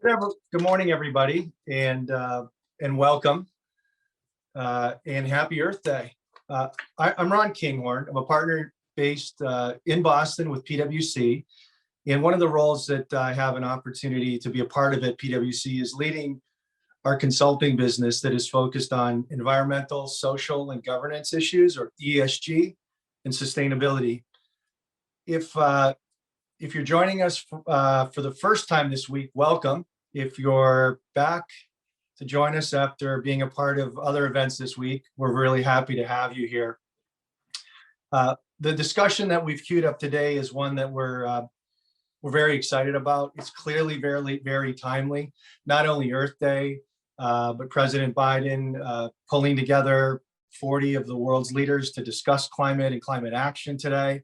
Good morning, everybody, and welcome, and happy Earth Day. I'm Ron Kinghorn. I'm a partner based in Boston with PwC, and one of the roles that I have an opportunity to be a part of at PwC is leading our consulting business that is focused on environmental, social, and governance issues, or ESG, and sustainability. If you're joining us for the first time this week, welcome. If you're back to join us after being a part of other events this week, we're really happy to have you here. The discussion that we've queued up today is one that we're very excited about. It's clearly very, very timely. Not only Earth Day, but President Biden pulling together 40 of the world's leaders to discuss climate and climate action today.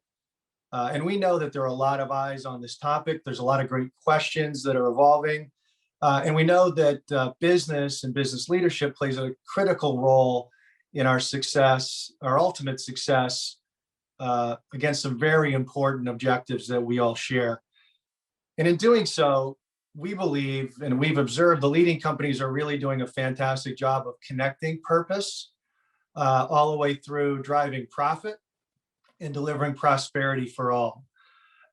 And we know that there are a lot of eyes on this topic. There's a lot of great questions that are evolving. And we know that business and business leadership plays a critical role in our success, our ultimate success, against some very important objectives that we all share. And in doing so, we believe, and we've observed, the leading companies are really doing a fantastic job of connecting purpose all the way through driving profit and delivering prosperity for all.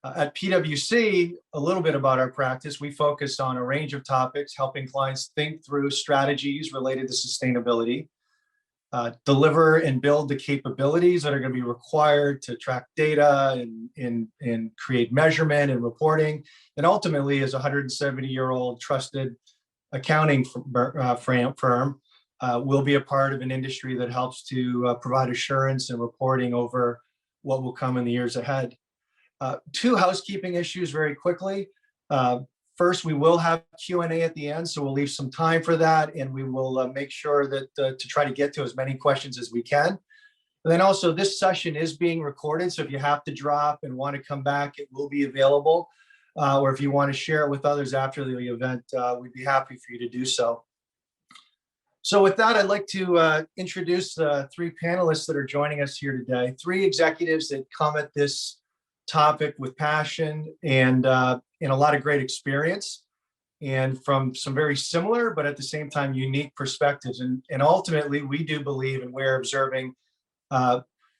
At PwC, a little bit about our practice, we focus on a range of topics, helping clients think through strategies related to sustainability, deliver and build the capabilities that are going to be required to track data and create measurement and reporting, and ultimately, as a 170-year-old trusted accounting firm, we'll be a part of an industry that helps to provide assurance and reporting over what will come in the years ahead. Two housekeeping issues very quickly. First, we will have Q&A at the end, so we'll leave some time for that, and we will make sure that to try to get to as many questions as we can. And then also, this session is being recorded, so if you have to drop and want to come back, it will be available. Or if you want to share it with others after the event, we'd be happy for you to do so. So with that, I'd like to introduce the three panelists that are joining us here today. Three executives that come at this topic with passion and a lot of great experience, and from some very similar, but at the same time, unique perspectives. And ultimately, we do believe, and we're observing,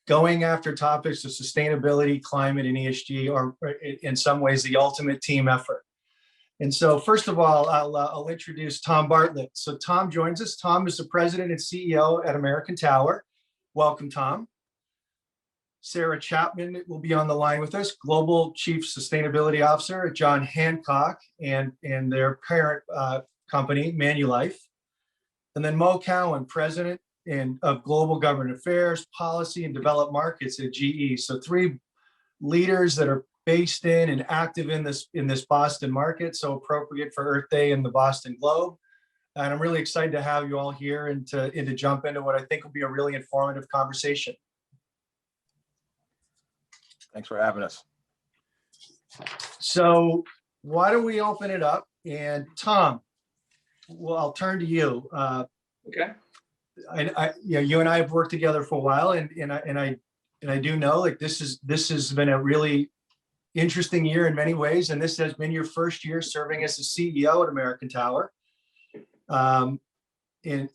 going after topics of sustainability, climate, and ESG are in some ways the ultimate team effort. And so first of all, I'll introduce Tom Bartlett. So Tom joins us. Tom is the president and CEO at American Tower. Welcome, Tom. Sarah Chapman will be on the line with us, Global Chief Sustainability Officer at John Hancock and their parent company, Manulife. And then Mo Cowan, President of Global Government Affairs, Policy and Developed Markets at GE. So three leaders that are based in and active in this Boston market, so appropriate for Earth Day in the Boston Globe. And I'm really excited to have you all here and to jump into what I think will be a really informative conversation. Thanks for having us. So why don't we open it up? And Tom, well, I'll turn to you. Okay. You and I have worked together for a while, and I do know, like, this has been a really interesting year in many ways, and this has been your first year serving as the CEO at American Tower. And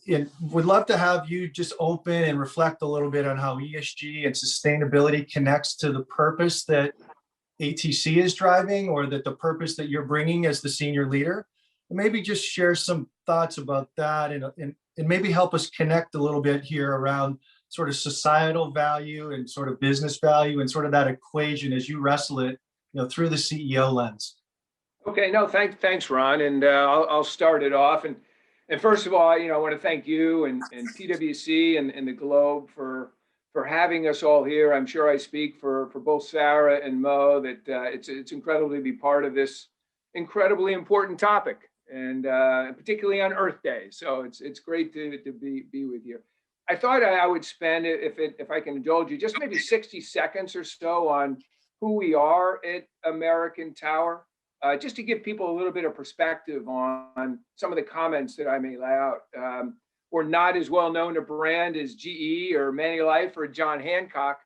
would love to have you just open and reflect a little bit on how ESG and sustainability connects to the purpose that ATC is driving, or that the purpose that you're bringing as the senior leader. And maybe just share some thoughts about that, and maybe help us connect a little bit here around sort of societal value and sort of business value and sort of that equation as you wrestle it, through the CEO lens. Okay. No, thanks, Ron. And I'll start it off. And first of all, I want to thank you and PwC and the Globe for having us all here. I'm sure I speak for both Sarah and Mo that it's incredible to be part of this incredibly important topic, and particularly on Earth Day. So it's great to be with you. I thought I would spend, if I can indulge you, just maybe 60 seconds or so on who we are at American Tower. Just to give people a little bit of perspective on some of the comments that I may lay out. We're not as well known a brand as GE or Manulife or John Hancock,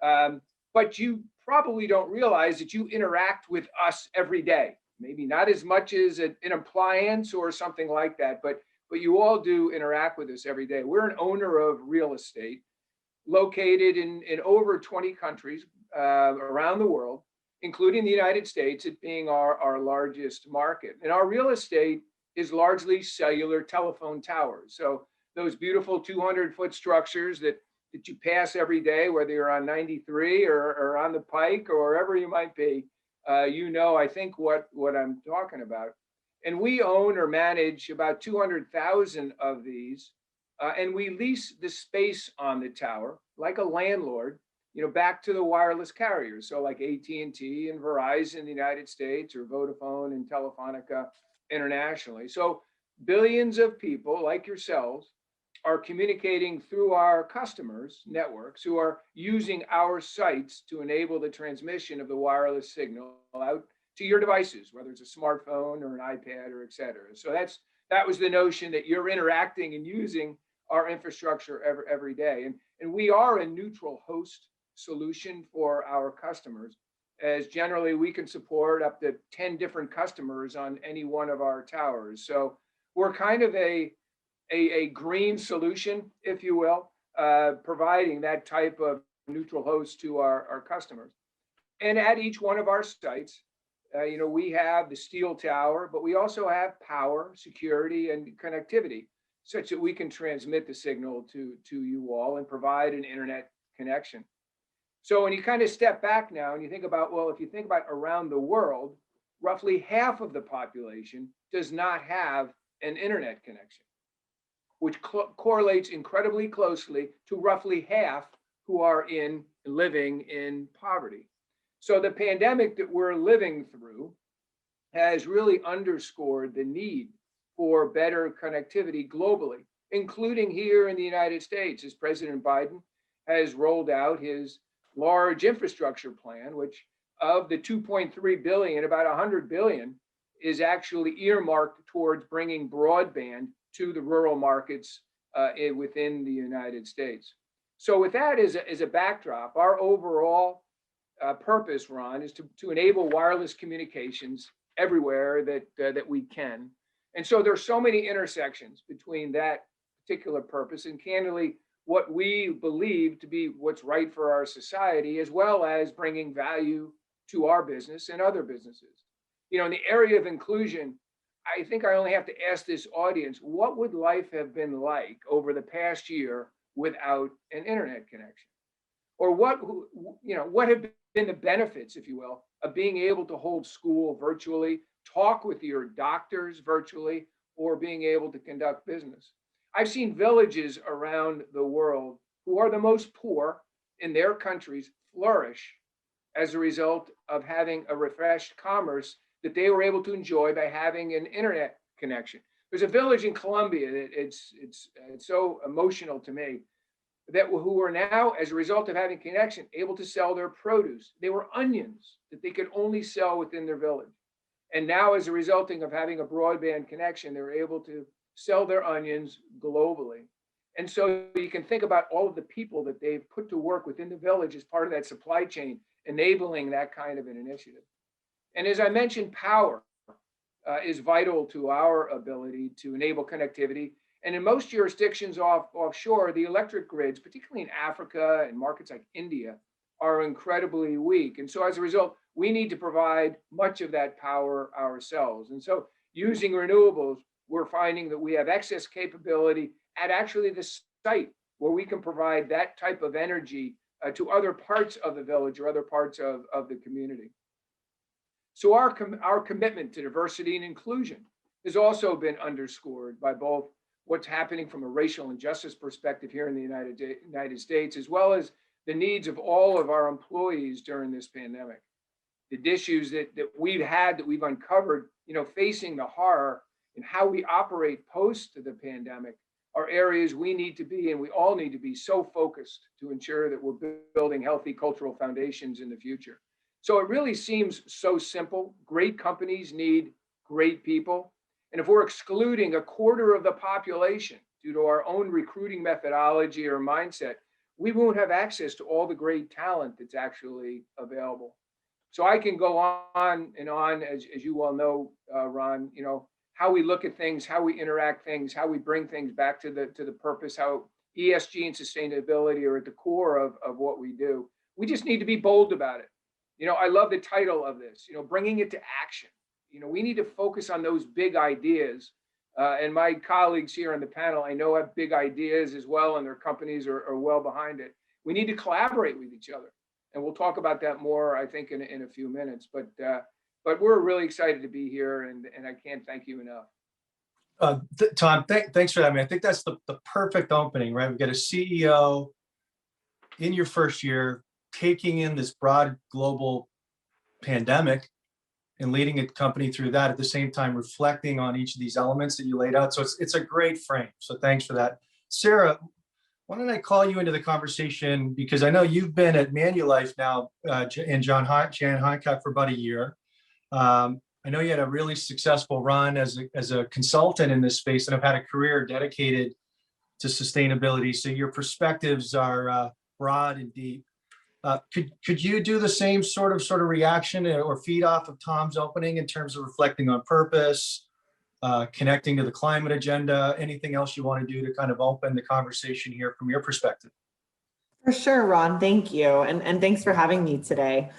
but you probably don't realize that you interact with us every day. maybe not as much as an appliance or something like that, but you all do interact with us every day. We're an owner of real estate located in over 20 countries around the world, including the United States, it being our largest market. And our real estate is largely cellular telephone towers. So those beautiful 200-foot structures that you pass every day, whether you're on 93 or on the Pike or wherever you might be, I think what I'm talking about. And we own or manage about 200,000 of these, and we lease the space on the tower like a landlord, back to the wireless carriers. So like AT&T and Verizon in the United States, or Vodafone and Telefonica internationally. So billions of people like yourselves are communicating through our customers' networks who are using our sites to enable the transmission of the wireless signal out to your devices, whether it's a smartphone or an iPad or et cetera. So that was the notion, that you're interacting and using our infrastructure every day. And we are a neutral host solution for our customers, as generally we can support up to 10 different customers on any one of our towers. So we're kind of a green solution, if you will, providing that type of neutral host to our customers. And at each one of our sites, we have the steel tower, but we also have power, security, and connectivity, such that we can transmit the signal to you all and provide an internet connection. So when you kind of step back now and you think about, well, if you think about around the world, roughly half of the population does not have an internet connection, which correlates incredibly closely to roughly half who are living in poverty. So the pandemic that we're living through has really underscored the need for better connectivity globally, including here in the United States, as President Biden has rolled out his large infrastructure plan, which of the 2.3 billion, about 100 billion is actually earmarked towards bringing broadband to the rural markets within the United States. So with that as a backdrop, our overall purpose, Ron, is to enable wireless communications everywhere that we can. And so there's so many intersections between that particular purpose and, candidly, what we believe to be what's right for our society, as well as bringing value to our business and other businesses. In the area of inclusion, I think I only have to ask this audience, what would life have been like over the past year without an internet connection? Or what have been the benefits, if you will, of being able to hold school virtually, talk with your doctors virtually, or being able to conduct business? I've seen villages around the world who are the most poor in their countries flourish as a result of having a refreshed commerce that they were able to enjoy by having an internet connection. There's a village in Colombia that it's so emotional to me, that who are now, as a result of having connection, able to sell their produce. They were onions that they could only sell within their village. And now, as a resulting of having a broadband connection, they're able to sell their onions globally. And so you can think about all of the people that they've put to work within the village as part of that supply chain, enabling that kind of an initiative. And as I mentioned, power is vital to our ability to enable connectivity. And in most jurisdictions offshore, the electric grids, particularly in Africa and markets like India, are incredibly weak. And so as a result, we need to provide much of that power ourselves. And so using renewables, we're finding that we have excess capability at actually the site where we can provide that type of energy to other parts of the village or other parts of the community. So our commitment to diversity and inclusion has also been underscored by both what's happening from a racial injustice perspective here in the United States, as well as the needs of all of our employees during this pandemic. The issues that we've uncovered, facing the horror and how we operate post the pandemic are areas we need to be, and we all need to be, so focused to ensure that we're building healthy cultural foundations in the future. So it really seems so simple. Great companies need great people. And if we're excluding a quarter of the population due to our own recruiting methodology or mindset, we won't have access to all the great talent that's actually available. So I can go on and on, as you well know, Ron, how we look at things, how we interact things, how we bring things back to the purpose, how ESG and sustainability are at the core of what we do. We just need to be bold about it. I love the title of this, bringing it to action. We need to focus on those big ideas. And my colleagues here on the panel, I know, have big ideas as well, and their companies are well behind it. We need to collaborate with each other. And we'll talk about that more, I think, in a few minutes. But we're really excited to be here, and I can't thank you enough. Tom, thanks for that. I mean, I think that's the perfect opening, right? We've got a CEO in your first year taking in this broad global pandemic and leading a company through that, at the same time reflecting on each of these elements that you laid out. So it's a great frame. So thanks for that. Sarah, why don't I call you into the conversation, because I know you've been at Manulife now and Jan Hancock for about a year. I know you had a really successful run as a consultant in this space and have had a career dedicated to sustainability. So your perspectives are broad and deep. Could you do the same sort of reaction or feed off of Tom's opening in terms of reflecting on purpose, connecting to the climate agenda, anything else you want to do to kind of open the conversation here from your perspective? For sure, Ron. Thank you. And thanks for having me today.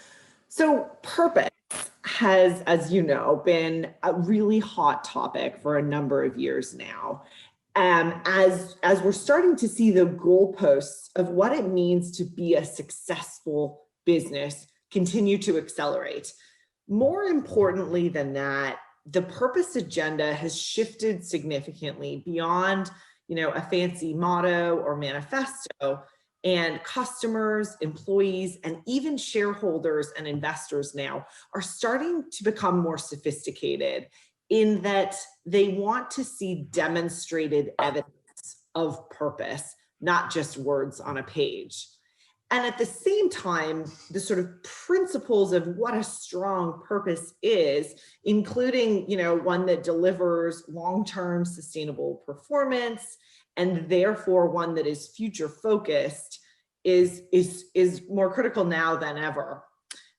So purpose has, as you know, been a really hot topic for a number of years now. As we're starting to see the goalposts of what it means to be a successful business continue to accelerate. More importantly than that, the purpose agenda has shifted significantly beyond, a fancy motto or manifesto, and customers, employees, and even shareholders and investors now are starting to become more sophisticated in that they want to see demonstrated evidence of purpose, not just words on a page. And at the same time, the sort of principles of what a strong purpose is, including, one that delivers long-term sustainable performance, and therefore one that is future focused, is more critical now than ever.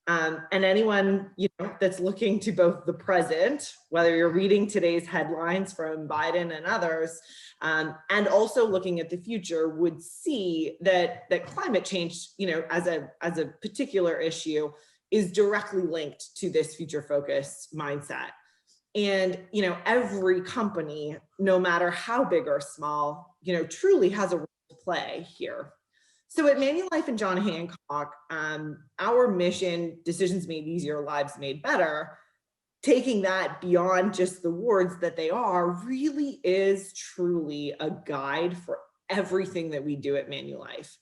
And anyone that's looking to both the present, whether you're reading today's headlines from Biden and others, and also looking at the future, would see that climate change, as a particular issue, is directly linked to this future focused mindset. And every company, no matter how big or small, truly has a role to play here. So at Manulife and John Hancock, our mission, decisions made easier, lives made better, taking that beyond just the words that they are, really is truly a guide for everything that we do at Manulife.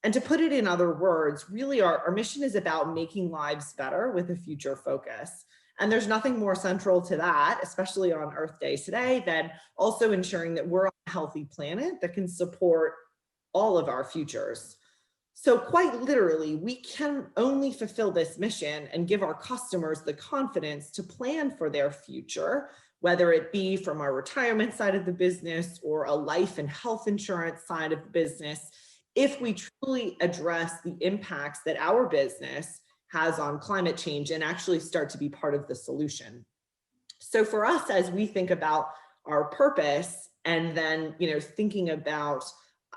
And to put it in other words, really our mission is about making lives better with a future focus. And there's nothing more central to that, especially on Earth Day today, than also ensuring that we're on a healthy planet that can support all of our futures. So quite literally, we can only fulfill this mission and give our customers the confidence to plan for their future, whether it be from our retirement side of the business or a life and health insurance side of the business, if we truly address the impacts that our business has on climate change and actually start to be part of the solution. So for us, as we think about our purpose and then, thinking about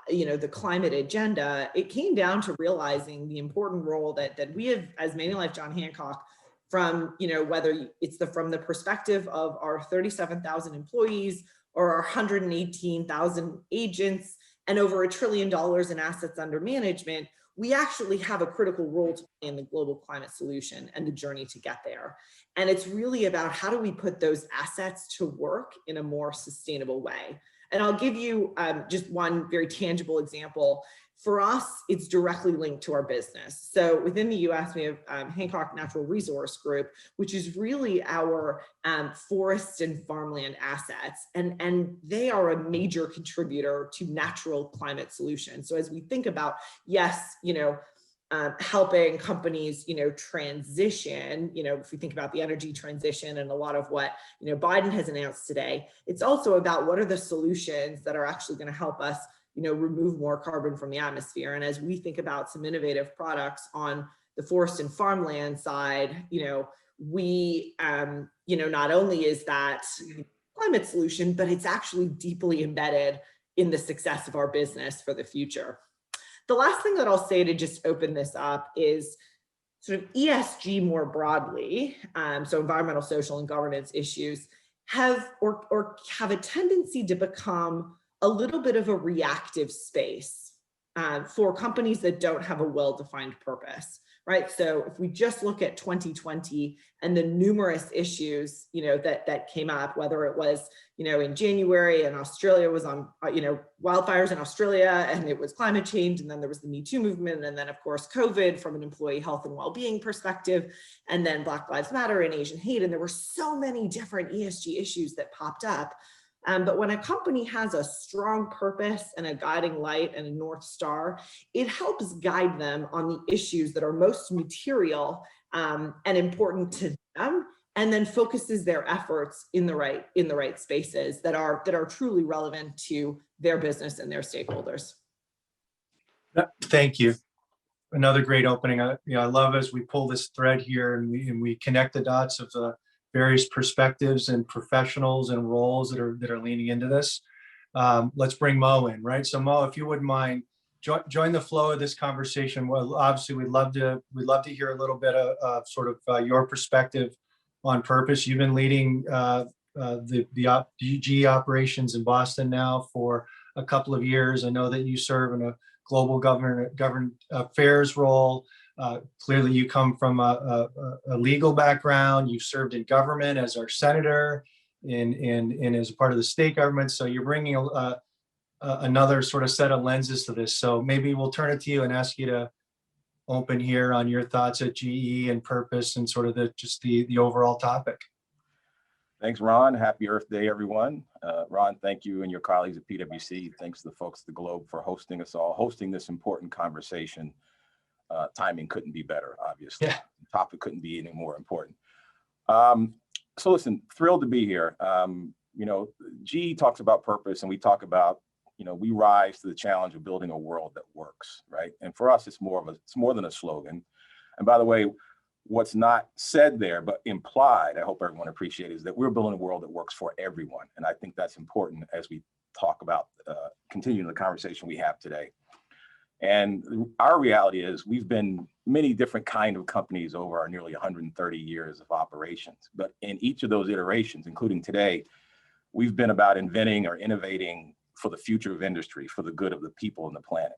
the climate agenda, it came down to realizing the important role that we have as Manulife John Hancock, from whether it's from the perspective of our 37,000 employees or our 118,000 agents and over $1 trillion in assets under management. We actually have a critical role to play in the global climate solution and the journey to get there. And it's really about how do we put those assets to work in a more sustainable way. And I'll give you just one very tangible example. For us, it's directly linked to our business. So within the US, we have Hancock Natural Resource Group, which is really our forest and farmland assets. And they are a major contributor to natural climate solutions. So as we think about, yes, helping companies, transition, if we think about the energy transition and a lot of what, Biden has announced today, it's also about what are the solutions that are actually going to help us, remove more carbon from the atmosphere. And as we think about some innovative products on the forest and farmland side, we, not only is that climate solution, but it's actually deeply embedded in the success of our business for the future. The last thing that I'll say to just open this up is sort of ESG more broadly, so environmental, social, and governance issues have a tendency to become a little bit of a reactive space for companies that don't have a well-defined purpose, right? So if we just look at 2020 and the numerous issues, that came up, whether it was, in January and Australia was on, wildfires in Australia, and it was climate change, and then there was the Me Too movement, and then of course COVID from an employee health and well-being perspective, and then Black Lives Matter and Asian hate, and there were so many different ESG issues that popped up. But when a company has a strong purpose and a guiding light and a North Star, it helps guide them on the issues that are most material and important to them, and then focuses their efforts in the right spaces that are truly relevant to their business and their stakeholders. Thank you. Another great opening. I love as we pull this thread here and we connect the dots of the various perspectives and professionals and roles that are leaning into this. Let's bring Mo in, right? So Mo, if you wouldn't mind, join the flow of this conversation. Well, obviously we'd love to hear a little bit of sort of your perspective on purpose. You've been leading the GE operations in Boston now for a couple of years. I know that you serve in a global government affairs role. Clearly, you come from a legal background. You've served in government as our senator and as a part of the state government. So you're bringing another sort of set of lenses to this. So maybe we'll turn it to you and ask you to open here on your thoughts at GE and purpose and sort of the overall topic. Thanks, Ron. Happy Earth Day, everyone. Ron, thank you and your colleagues at PwC. Thanks to the folks at the Globe for hosting this important conversation. Timing couldn't be better, obviously. Yeah. The topic couldn't be any more important. So listen, thrilled to be here. GE talks about purpose, and we talk about, we rise to the challenge of building a world that works, right? And for us, it's more than a slogan. And by the way, what's not said there, but implied, I hope everyone appreciates, is that we're building a world that works for everyone. And I think that's important as we talk about continuing the conversation we have today. And our reality is we've been many different kind of companies over our nearly 130 years of operations. But in each of those iterations, including today, we've been about inventing or innovating for the future of industry, for the good of the people and the planet.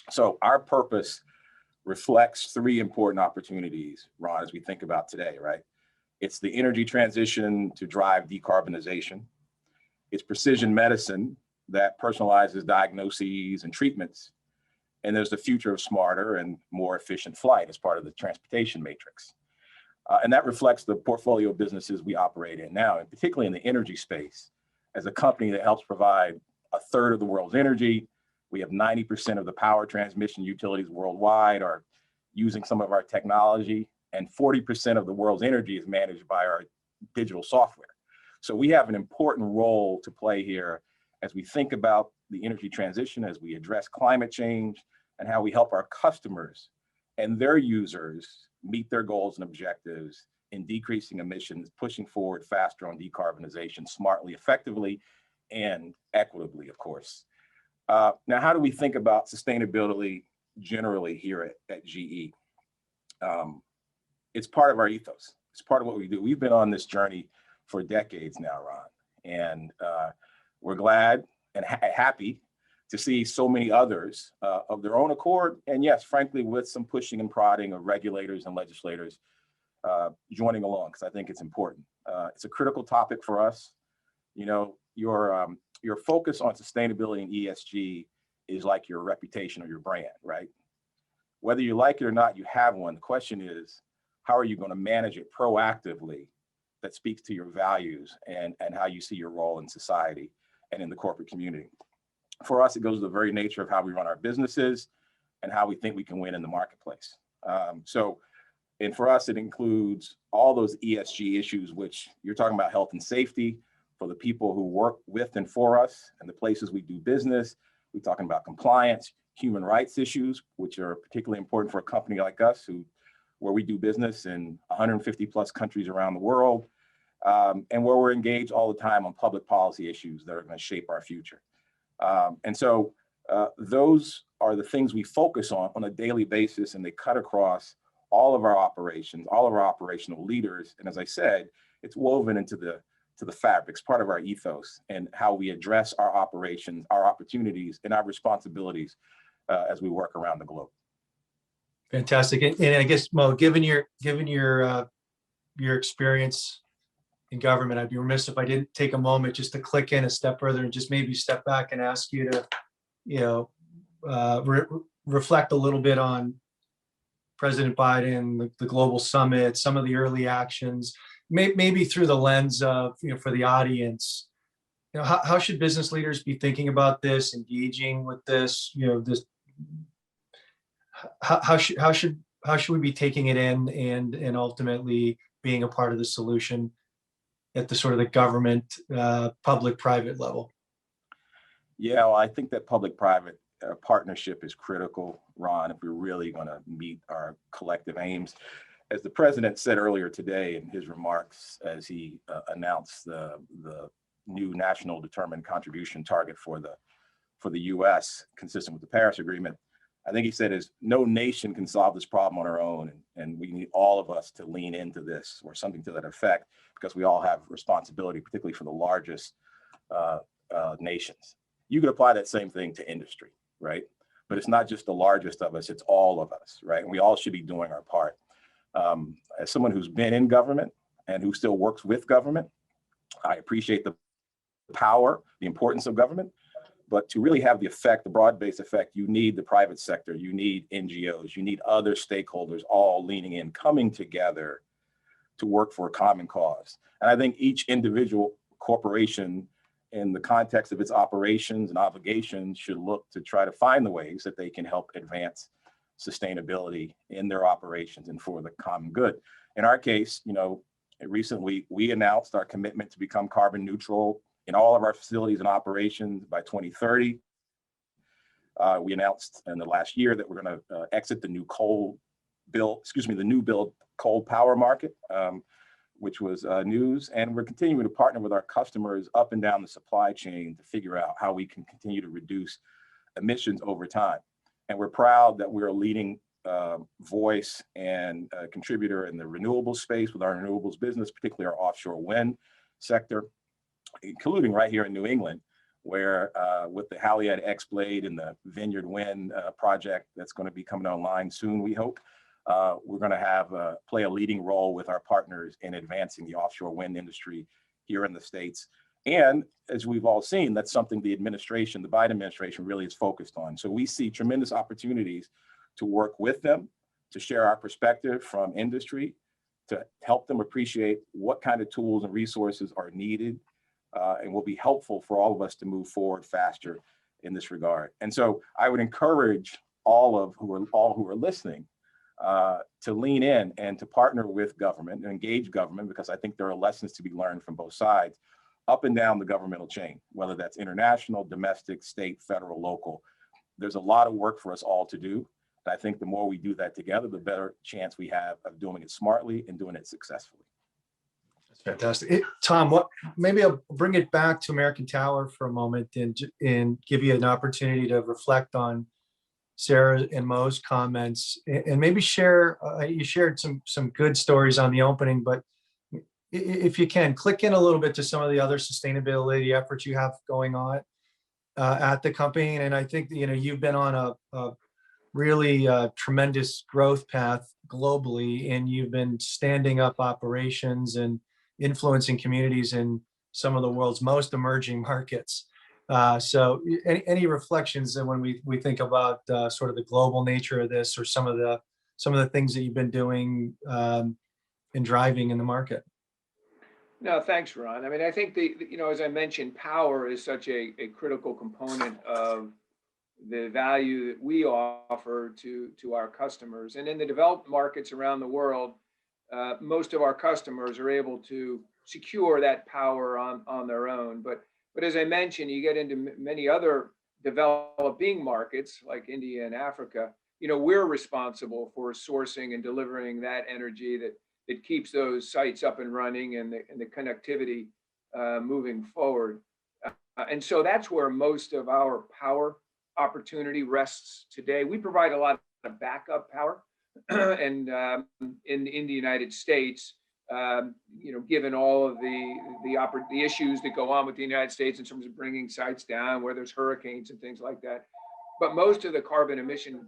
So our purpose reflects three important opportunities, Ron, as we think about today, right? It's the energy transition to drive decarbonization. It's precision medicine that personalizes diagnoses and treatments. And there's the future of smarter and more efficient flight as part of the transportation matrix. And that reflects the portfolio of businesses we operate in now, and particularly in the energy space. As a company that helps provide a third of the world's energy, we have 90% of the power transmission utilities worldwide are using some of our technology, and 40% of the world's energy is managed by our digital software. So we have an important role to play here as we think about the energy transition, as we address climate change, and how we help our customers and their users meet their goals and objectives in decreasing emissions, pushing forward faster on decarbonization, smartly, effectively, and equitably, of course. Now, how do we think about sustainability generally here at GE? It's part of our ethos. It's part of what we do. We've been on this journey for decades now, Ron, and we're glad and happy to see so many others of their own accord, and yes, frankly, with some pushing and prodding of regulators and legislators joining along, because I think it's important. It's a critical topic for us. Your focus on sustainability and ESG is like your reputation or your brand, right? Whether you like it or not, you have one. The question is, how are you going to manage it proactively that speaks to your values and how you see your role in society and in the corporate community? For us, it goes to the very nature of how we run our businesses and how we think we can win in the marketplace. And for us, it includes all those ESG issues, which you're talking about health and safety for the people who work with and for us and the places we do business. We're talking about compliance, human rights issues, which are particularly important for a company like us who where we do business in 150 plus countries around the world, and where we're engaged all the time on public policy issues that are going to shape our future. And so those are the things we focus on a daily basis, and they cut across all of our operations, all of our operational leaders. And as I said, it's woven into the fabric. It's part of our ethos and how we address our operations, our opportunities, and our responsibilities as we work around the globe. Fantastic. And I guess, Mo, given your experience in government, I'd be remiss if I didn't take a moment just to click in a step further and just maybe step back and ask you to, reflect a little bit on President Biden, the global summit, some of the early actions, maybe through the lens of, for the audience, how should business leaders be thinking about this, engaging with this, how should we be taking it in and ultimately being a part of the solution at the sort of the government, public-private level? Yeah, well, I think that public-private partnership is critical, Ron, if we're really going to meet our collective aims. As the president said earlier today in his remarks, as he announced the new national determined contribution target for the U.S., consistent with the Paris Agreement, I think he said is no nation can solve this problem on our own, and we need all of us to lean into this or something to that effect, because we all have responsibility, particularly for the largest nations. You could apply that same thing to industry, right? But it's not just the largest of us, it's all of us, right? And we all should be doing our part. As someone who's been in government and who still works with government, I appreciate the power, the importance of government. But to really have the effect, the broad-based effect, you need the private sector, you need NGOs, you need other stakeholders all leaning in, coming together to work for a common cause. And I think each individual corporation, in the context of its operations and obligations, should look to try to find the ways that they can help advance sustainability in their operations and for the common good. In our case, recently we announced our commitment to become carbon neutral in all of our facilities and operations by 2030. We announced in the last year that we're going to exit the new build coal power market, which was news. And we're continuing to partner with our customers up and down the supply chain to figure out how we can continue to reduce emissions over time. And we're proud that we're a leading voice and contributor in the renewable space with our renewables business, particularly our offshore wind sector, including right here in New England, where with the Haliade X-Blade and the Vineyard Wind project that's going to be coming online soon, we hope, we're going to play a leading role with our partners in advancing the offshore wind industry here in the States. And as we've all seen, that's something the Biden administration really is focused on. So we see tremendous opportunities to work with them, to share our perspective from industry, to help them appreciate what kind of tools and resources are needed and will be helpful for all of us to move forward faster in this regard. And so I would encourage all who are listening to lean in and to partner with government and engage government, because I think there are lessons to be learned from both sides up and down the governmental chain, whether that's international, domestic, state, federal, local. There's a lot of work for us all to do. And I think the more we do that together, the better chance we have of doing it smartly and doing it successfully. That's fantastic. Tom, maybe I'll bring it back to American Tower for a moment and give you an opportunity to reflect on Sarah and Mo's comments, and maybe share. You shared some good stories on the opening, but if you can, click in a little bit to some of the other sustainability efforts you have going on at the company. And I think you've been on a really tremendous growth path globally, and you've been standing up operations and influencing communities in some of the world's most emerging markets. So any reflections when we think about sort of the global nature of this, or some of the things that you've been doing and driving in the market? No, thanks, Ron. I mean, I think as I mentioned, power is such a critical component of the value that we offer to our customers. And in the developed markets around the world, most of our customers are able to secure that power on their own. But as I mentioned, you get into many other developing markets like India and Africa, we're responsible for sourcing and delivering that energy that keeps those sites up and running and the connectivity moving forward. And so that's where most of our power opportunity rests today. We provide a lot of backup power and in the United States, given all of the issues that go on with the United States in terms of bringing sites down, where there's hurricanes and things like that. But most of the carbon emission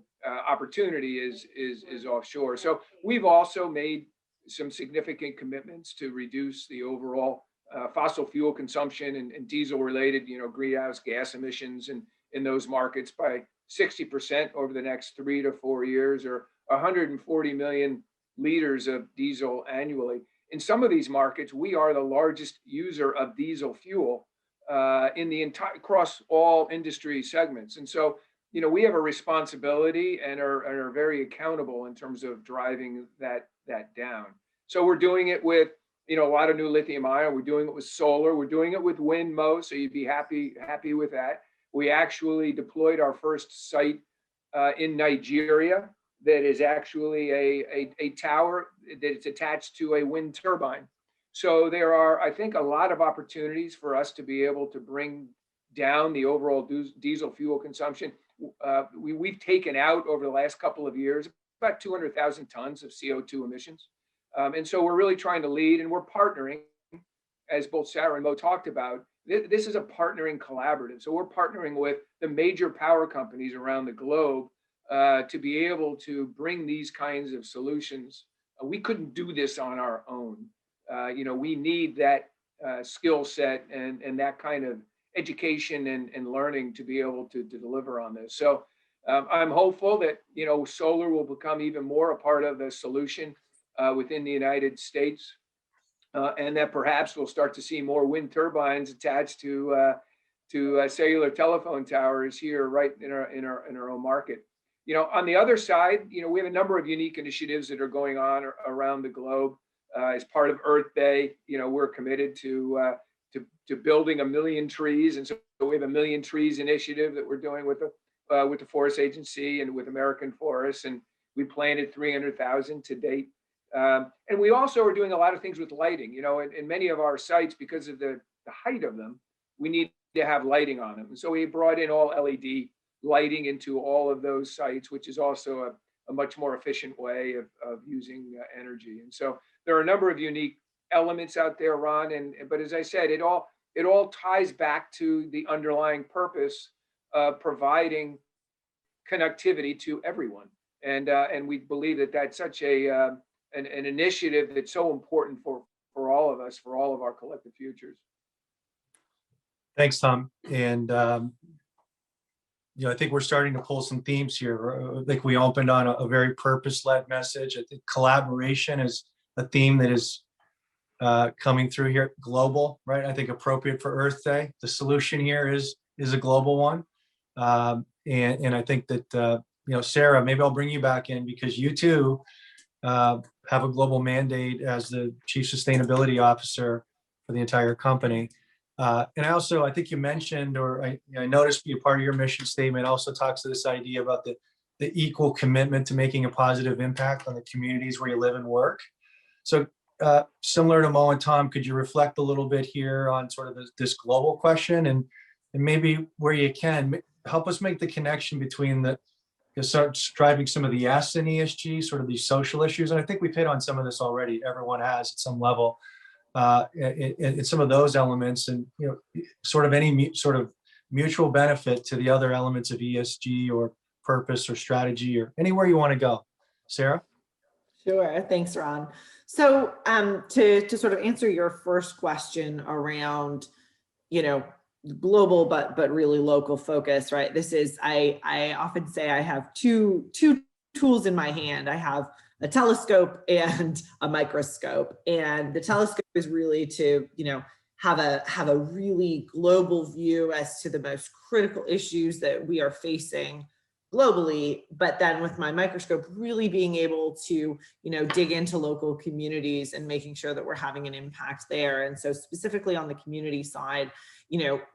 opportunity is offshore. So we've also made some significant commitments to reduce the overall fossil fuel consumption and diesel related, greenhouse gas emissions in those markets by 60% over the next 3 to 4 years, or 140 million liters of diesel annually. In some of these markets, we are the largest user of diesel fuel in the entire, across all industry segments. And so, we have a responsibility and are very accountable in terms of driving that down. So we're doing it with, a lot of new lithium ion. We're doing it with solar. We're doing it with wind, Mo. So you'd be happy with that. We actually deployed our first site in Nigeria that is actually a tower that is attached to a wind turbine. So there are, I think, a lot of opportunities for us to be able to bring down the overall diesel fuel consumption. We've taken out over the last couple of years about 200,000 tons of CO2 emissions. And so we're really trying to lead, and we're partnering, as both Sarah and Mo talked about. This is a partnering collaborative. So we're partnering with the major power companies around the globe to be able to bring these kinds of solutions. We couldn't do this on our own. We need that skill set and that kind of education and learning to be able to deliver on this. So I'm hopeful that, solar will become even more a part of the solution within the United States. And that perhaps we'll start to see more wind turbines attached to cellular telephone towers here, right in our own market. On the other side, we have a number of unique initiatives that are going on around the globe. As part of Earth Day, we're committed to building 1 million trees, and so we have a 1 million trees initiative that we're doing with the Forest Agency and with American Forests, and we planted 300,000 to date. And we also are doing a lot of things with lighting. In many of our sites, because of the height of them, we need to have lighting on them. And so we brought in all LED lighting into all of those sites, which is also a much more efficient way of using energy. And so there are a number of unique elements out there, Ron. But as I said, it all ties back to the underlying purpose of providing connectivity to everyone. And we believe that that's such an initiative that's so important for all of us, for all of our collective futures. Thanks, Tom. And I think we're starting to pull some themes here. I think we opened on a very purpose-led message. I think collaboration is a theme that is coming through here. Global, right? I think appropriate for Earth Day. The solution here is a global one. And I think that Sarah, maybe I'll bring you back in, because you too have a global mandate as the Chief Sustainability Officer for the entire company. And I think you mentioned, or I noticed a part of your mission statement also talks to this idea about the equal commitment to making a positive impact on the communities where you live and work. So similar to Mo and Tom, could you reflect a little bit here on sort of this global question, and maybe where you can help us make the connection between start driving some of the S in ESG, sort of these social issues. And I think we've hit on some of this already. Everyone has at some level. And some of those elements, and sort of any sort of mutual benefit to the other elements of ESG or purpose or strategy, or anywhere you want to go. Sarah? Sure. Thanks, Ron. So to sort of answer your first question around, global but really local focus, right? This is, I often say I have two tools in my hand. I have a telescope and a microscope, and the telescope is really to have a really global view as to the most critical issues that we are facing globally, but then with my microscope, really being able to, dig into local communities and making sure that we're having an impact there. And so specifically on the community side,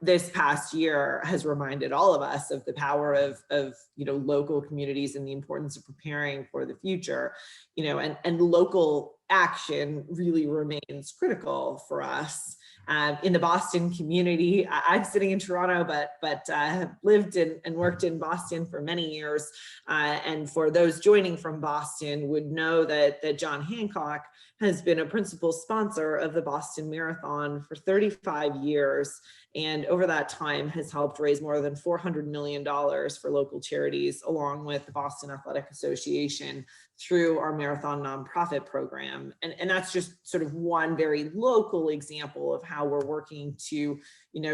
this past year has reminded all of us of the power of local communities and the importance of preparing for the future, and local action really remains critical for us. In the Boston community, I'm sitting in Toronto, but have lived and worked in Boston for many years. And for those joining from Boston would know that John Hancock has been a principal sponsor of the Boston Marathon for 35 years. And over that time has helped raise more than $400 million for local charities, along with the Boston Athletic Association through our marathon nonprofit program. And that's just sort of one very local example of how we're working to,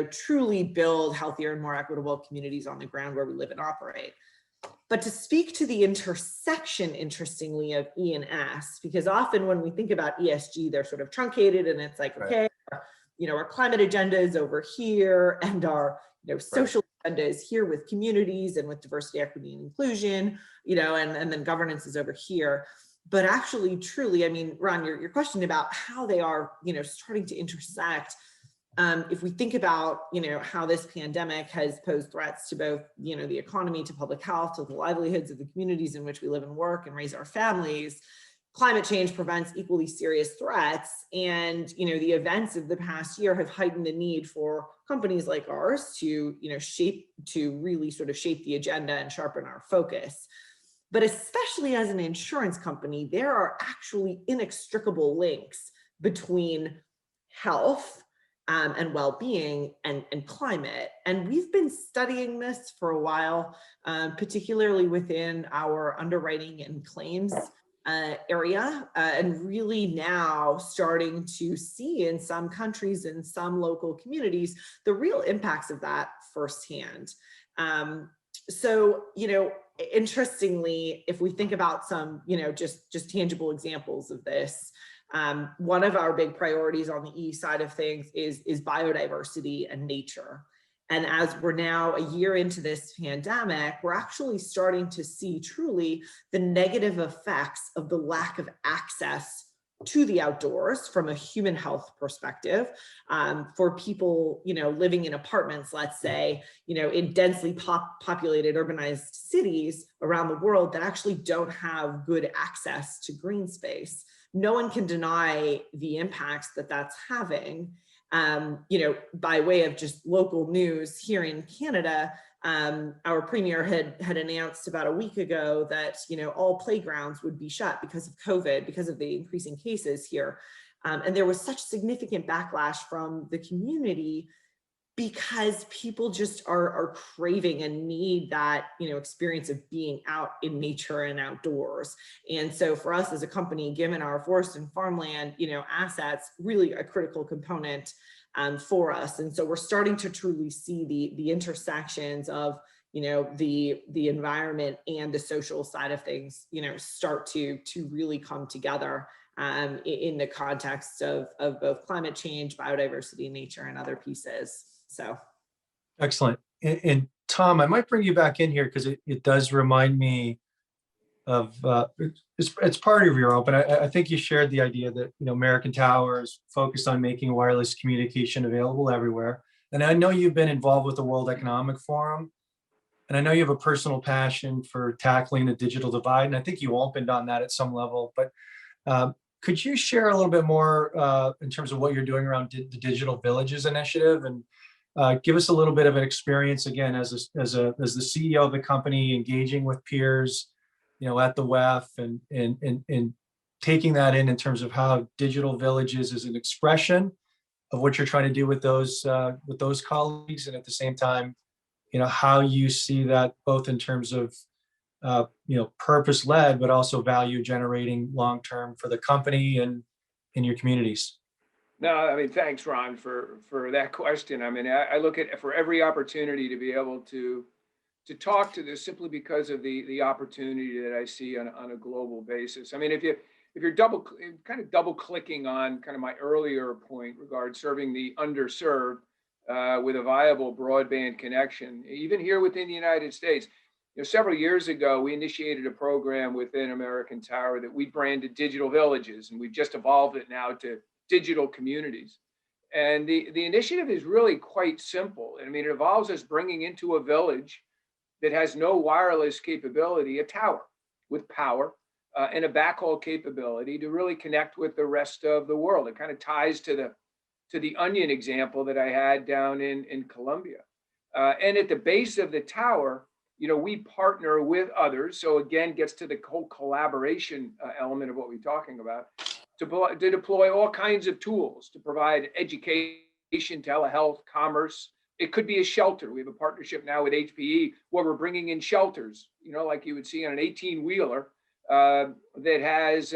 truly build healthier and more equitable communities on the ground where we live and operate. But to speak to the intersection, interestingly, of E and S, because often when we think about ESG, they're sort of truncated and it's like, okay, our climate agenda is over here and our, social agenda is here with communities and with diversity, equity, and inclusion, and then governance is over here. But actually, truly, I mean, Ron, your question about how they are, starting to intersect. If we think about, how this pandemic has posed threats to both, the economy, to public health, to the livelihoods of the communities in which we live and work and raise our families, climate change presents equally serious threats. And, the events of the past year have heightened the need for companies like ours to, really sort of shape the agenda and sharpen our focus. But especially as an insurance company, there are actually inextricable links between health and well-being and climate. And we've been studying this for a while, particularly within our underwriting and claims area, and really now starting to see in some countries and some local communities the real impacts of that firsthand. So, interestingly, if we think about some, just tangible examples of this, one of our big priorities on the E side of things is biodiversity and nature. And as we're now a year into this pandemic, we're actually starting to see truly the negative effects of the lack of access to the outdoors from a human health perspective, for people, living in apartments, let's say, in densely populated urbanized cities around the world that actually don't have good access to green space. No one can deny the impacts that that's having. By way of just local news here in Canada, our premier had announced about a week ago that, all playgrounds would be shut because of COVID, because of the increasing cases here. And there was such significant backlash from the community because people just are craving and need that, experience of being out in nature and outdoors. And so for us as a company, given our forest and farmland, assets, really a critical component for us. And so we're starting to truly see the intersections of, the environment and the social side of things, start to really come together in the context of both climate change, biodiversity, nature, and other pieces. So. Excellent. And Tom, I might bring you back in here because it does remind me of, it's part of your own, but I think you shared the idea that, American Tower is focused on making wireless communication available everywhere. And I know you've been involved with the World Economic Forum, and I know you have a personal passion for tackling the digital divide. And I think you opened on that at some level, but could you share a little bit more in terms of what you're doing around the Digital Villages initiative, and give us a little bit of an experience again as the CEO of the company, engaging with peers, at the WEF, and taking that in terms of how Digital Villages is an expression of what you're trying to do with those colleagues, and at the same time, how you see that both in terms of purpose led, but also value generating long term for the company and in your communities. No, I mean, thanks, Ron, for that question. I mean, I look at for every opportunity to be able to talk to this, simply because of the opportunity that I see on a global basis. I mean, if you're double clicking on kind of my earlier point regarding serving the underserved with a viable broadband connection, even here within the United States, several years ago, we initiated a program within American Tower that we branded Digital Villages, and we've just evolved it now to digital communities. And the initiative is really quite simple. I mean, it involves us bringing into a village that has no wireless capability, a tower with power and a backhaul capability to really connect with the rest of the world. It kind of ties to the onion example that I had down in Colombia. And at the base of the tower, we partner with others. So again, gets to the whole collaboration element of what we're talking about, to deploy all kinds of tools to provide education, telehealth, commerce. It could be a shelter. We have a partnership now with HPE where we're bringing in shelters, like you would see on an 18-wheeler that has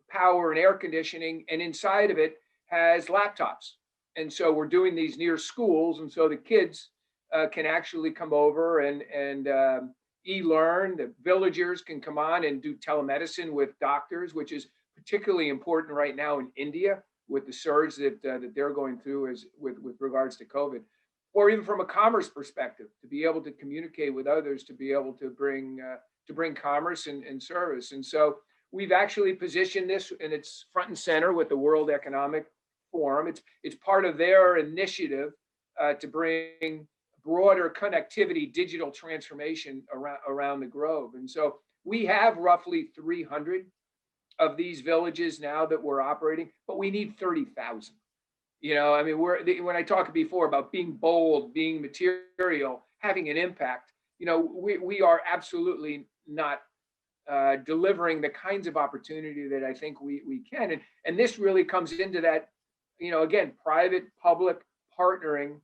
power and air conditioning, and inside of it has laptops. And so we're doing these near schools, and so the kids can actually come over and e-learn. The villagers can come on and do telemedicine with doctors, which is particularly important right now in India with the surge that they're going through with regards to COVID. Or even from a commerce perspective, to be able to communicate with others, to be able to bring commerce and service. And so we've actually positioned this, and it's front and center with the World Economic Forum. It's part of their initiative to bring broader connectivity, digital transformation around the globe. And so we have roughly 300 of these villages now that we're operating, but we need 30,000. I mean, when I talked before about being bold, being material, having an impact, we are absolutely not delivering the kinds of opportunity that I think we can. And this really comes into that, again, private, public partnering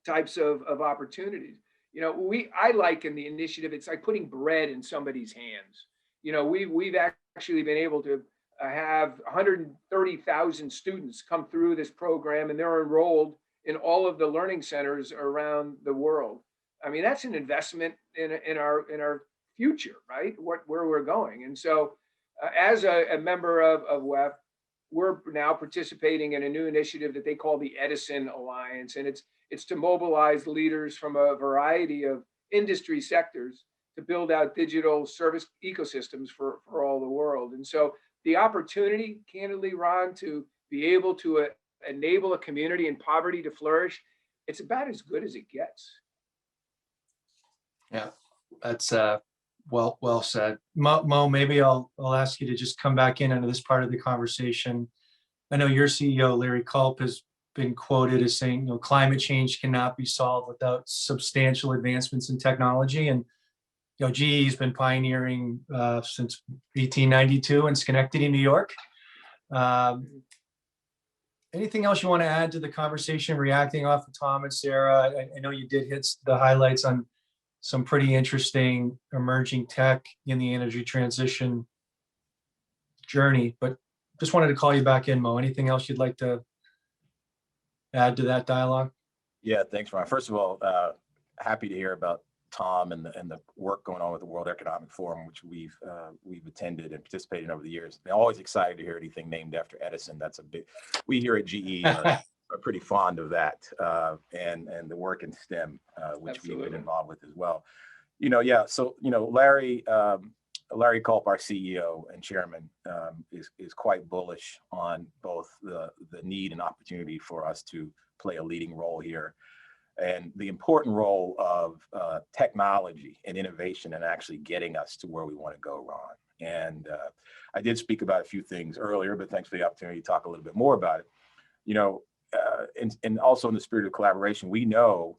types of opportunities. I like in the initiative, it's like putting bread in somebody's hands. We've actually been able to have 130,000 students come through this program, and they're enrolled in all of the learning centers around the world. I mean, that's an investment in our future, right? Where we're going. And so as a member of WEF, we're now participating in a new initiative that they call the Edison Alliance. And it's to mobilize leaders from a variety of industry sectors to build out digital service ecosystems for all the world. And so the opportunity, candidly, Ron, to be able to enable a community in poverty to flourish, it's about as good as it gets. Yeah, that's well said. Mo, maybe I'll ask you to just come back in into this part of the conversation. I know your CEO, Larry Culp, has been quoted as saying, climate change cannot be solved without substantial advancements in technology. And GE's been pioneering since 1892 in Schenectady, New York. Anything else you want to add to the conversation, reacting off of Tom and Sarah? I know you did hit the highlights on some pretty interesting emerging tech in the energy transition journey, but just wanted to call you back in, Mo. Anything else you'd like to add to that dialogue? Yeah, thanks, Ron. First of all, happy to hear about Tom and the work going on with the World Economic Forum, which we've attended and participated in over the years. I'm always excited to hear anything named after Edison. That's we here at GE are pretty fond of that, and the work in STEM, which Absolutely. We've been involved with as well. So Larry Culp, our CEO and chairman, is quite bullish on both the need and opportunity for us to play a leading role here, and the important role of technology and innovation and actually getting us to where we want to go, Ron. And I did speak about a few things earlier, but thanks for the opportunity to talk a little bit more about it. And also in the spirit of collaboration, we know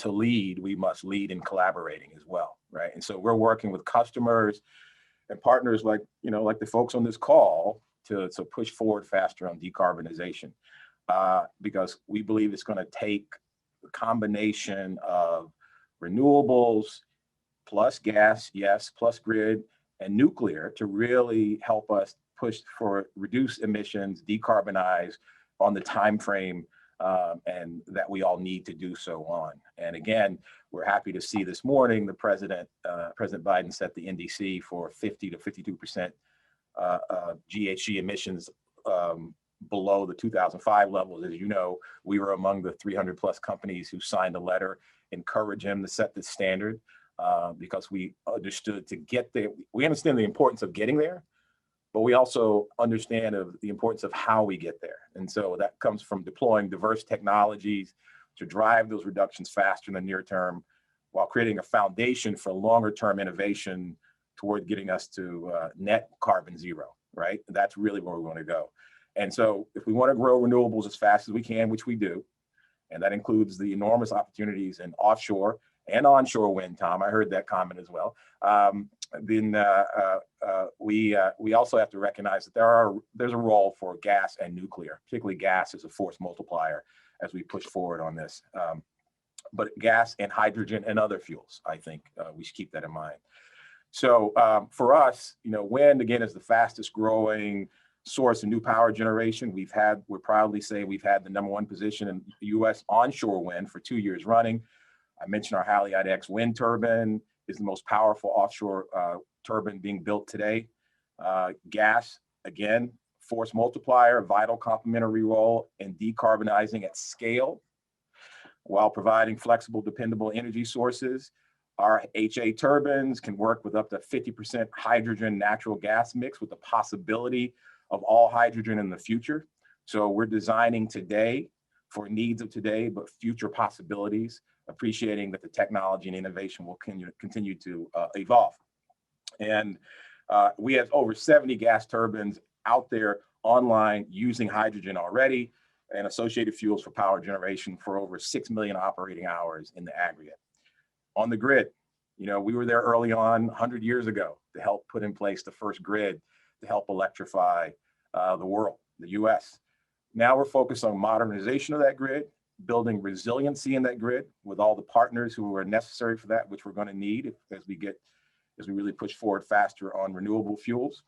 to lead, we must lead in collaborating as well, right? And so we're working with customers and partners like the folks on this call to push forward faster on decarbonization, because we believe it's going to take a combination of renewables plus gas, yes, plus grid and nuclear to really help us push for reduce emissions, decarbonize on the time frame and that we all need to do so on. And again, we're happy to see this morning the President Biden set the NDC for 50 to 52% GHG emissions below the 2005 levels. As you know, we were among the 300 plus companies who signed a letter encourage him to set the standard. because we understood to get there. We understand the importance of getting there, but we also understand the importance of how we get there. And so that comes from deploying diverse technologies to drive those reductions faster in the near term, while creating a foundation for longer term innovation toward getting us to net carbon zero, right? That's really where we want to go. And so if we want to grow renewables as fast as we can, which we do, and that includes the enormous opportunities in offshore and onshore wind, Tom, I heard that comment as well. Then we also have to recognize that there's a role for gas and nuclear, particularly gas as a force multiplier as we push forward on this. But gas and hydrogen and other fuels, I think we should keep that in mind. So for us, wind again is the fastest growing source of new power generation. We proudly say we've had the #1 position in the U.S. onshore wind for 2 years running. I mentioned our Haliade X wind turbine is the most powerful offshore turbine being built today. Gas, again, force multiplier, vital complementary role in decarbonizing at scale while providing flexible, dependable energy sources. Our HA turbines can work with up to 50% hydrogen natural gas mix with the possibility of all hydrogen in the future. So we're designing today for needs of today, but future possibilities, appreciating that the technology and innovation will continue to evolve. And we have over 70 gas turbines out there online using hydrogen already, and associated fuels for power generation for over 6 million operating hours in the aggregate. On the grid, we were there early on 100 years ago to help put in place the first grid to help electrify the world, the US. Now we're focused on modernization of that grid, building resiliency in that grid with all the partners who are necessary for that, which we're going to need as we really push forward faster on renewable fuels.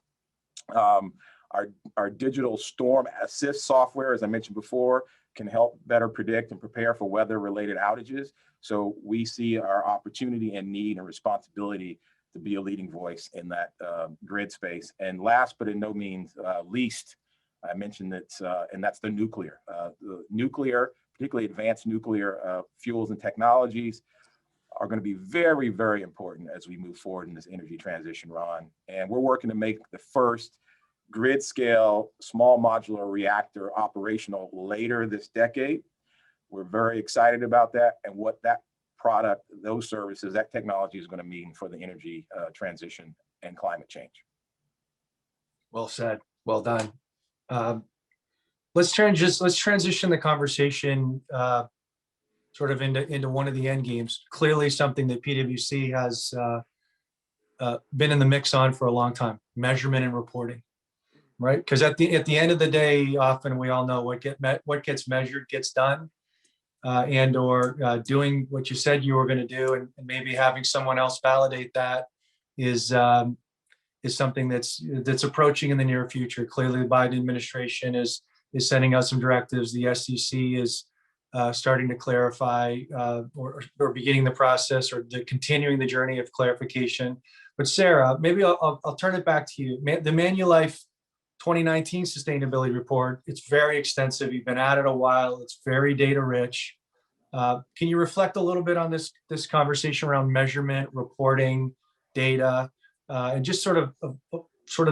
Our digital storm assist software, as I mentioned before, can help better predict and prepare for weather-related outages. So we see our opportunity and need and responsibility to be a leading voice in that grid space. And last, but in no means least, I mentioned that, and that's the nuclear. The nuclear, particularly advanced nuclear fuels and technologies, are going to be very, very important as we move forward in this energy transition, Ron. And we're working to make the first grid scale small modular reactor operational later this decade. We're very excited about that and what that product, those services, that technology is going to mean for the energy transition and climate change. Well said. Well done. Let's transition the conversation sort of into one of the end games. Clearly something that PwC has been in the mix on for a long time: measurement and reporting. Right? Because at the end of the day, often we all know what gets measured gets done, and or doing what you said you were going to do, and maybe having someone else validate that is something that's approaching in the near future. Clearly, the Biden administration is sending out some directives. The SEC is starting to clarify or beginning the process or continuing the journey of clarification. But Sarah, maybe I'll turn it back to you. The Manulife 2019 sustainability report, it's very extensive. You've been at it a while. It's very data rich. Can you reflect a little bit on this conversation around measurement, reporting, data, and just sort of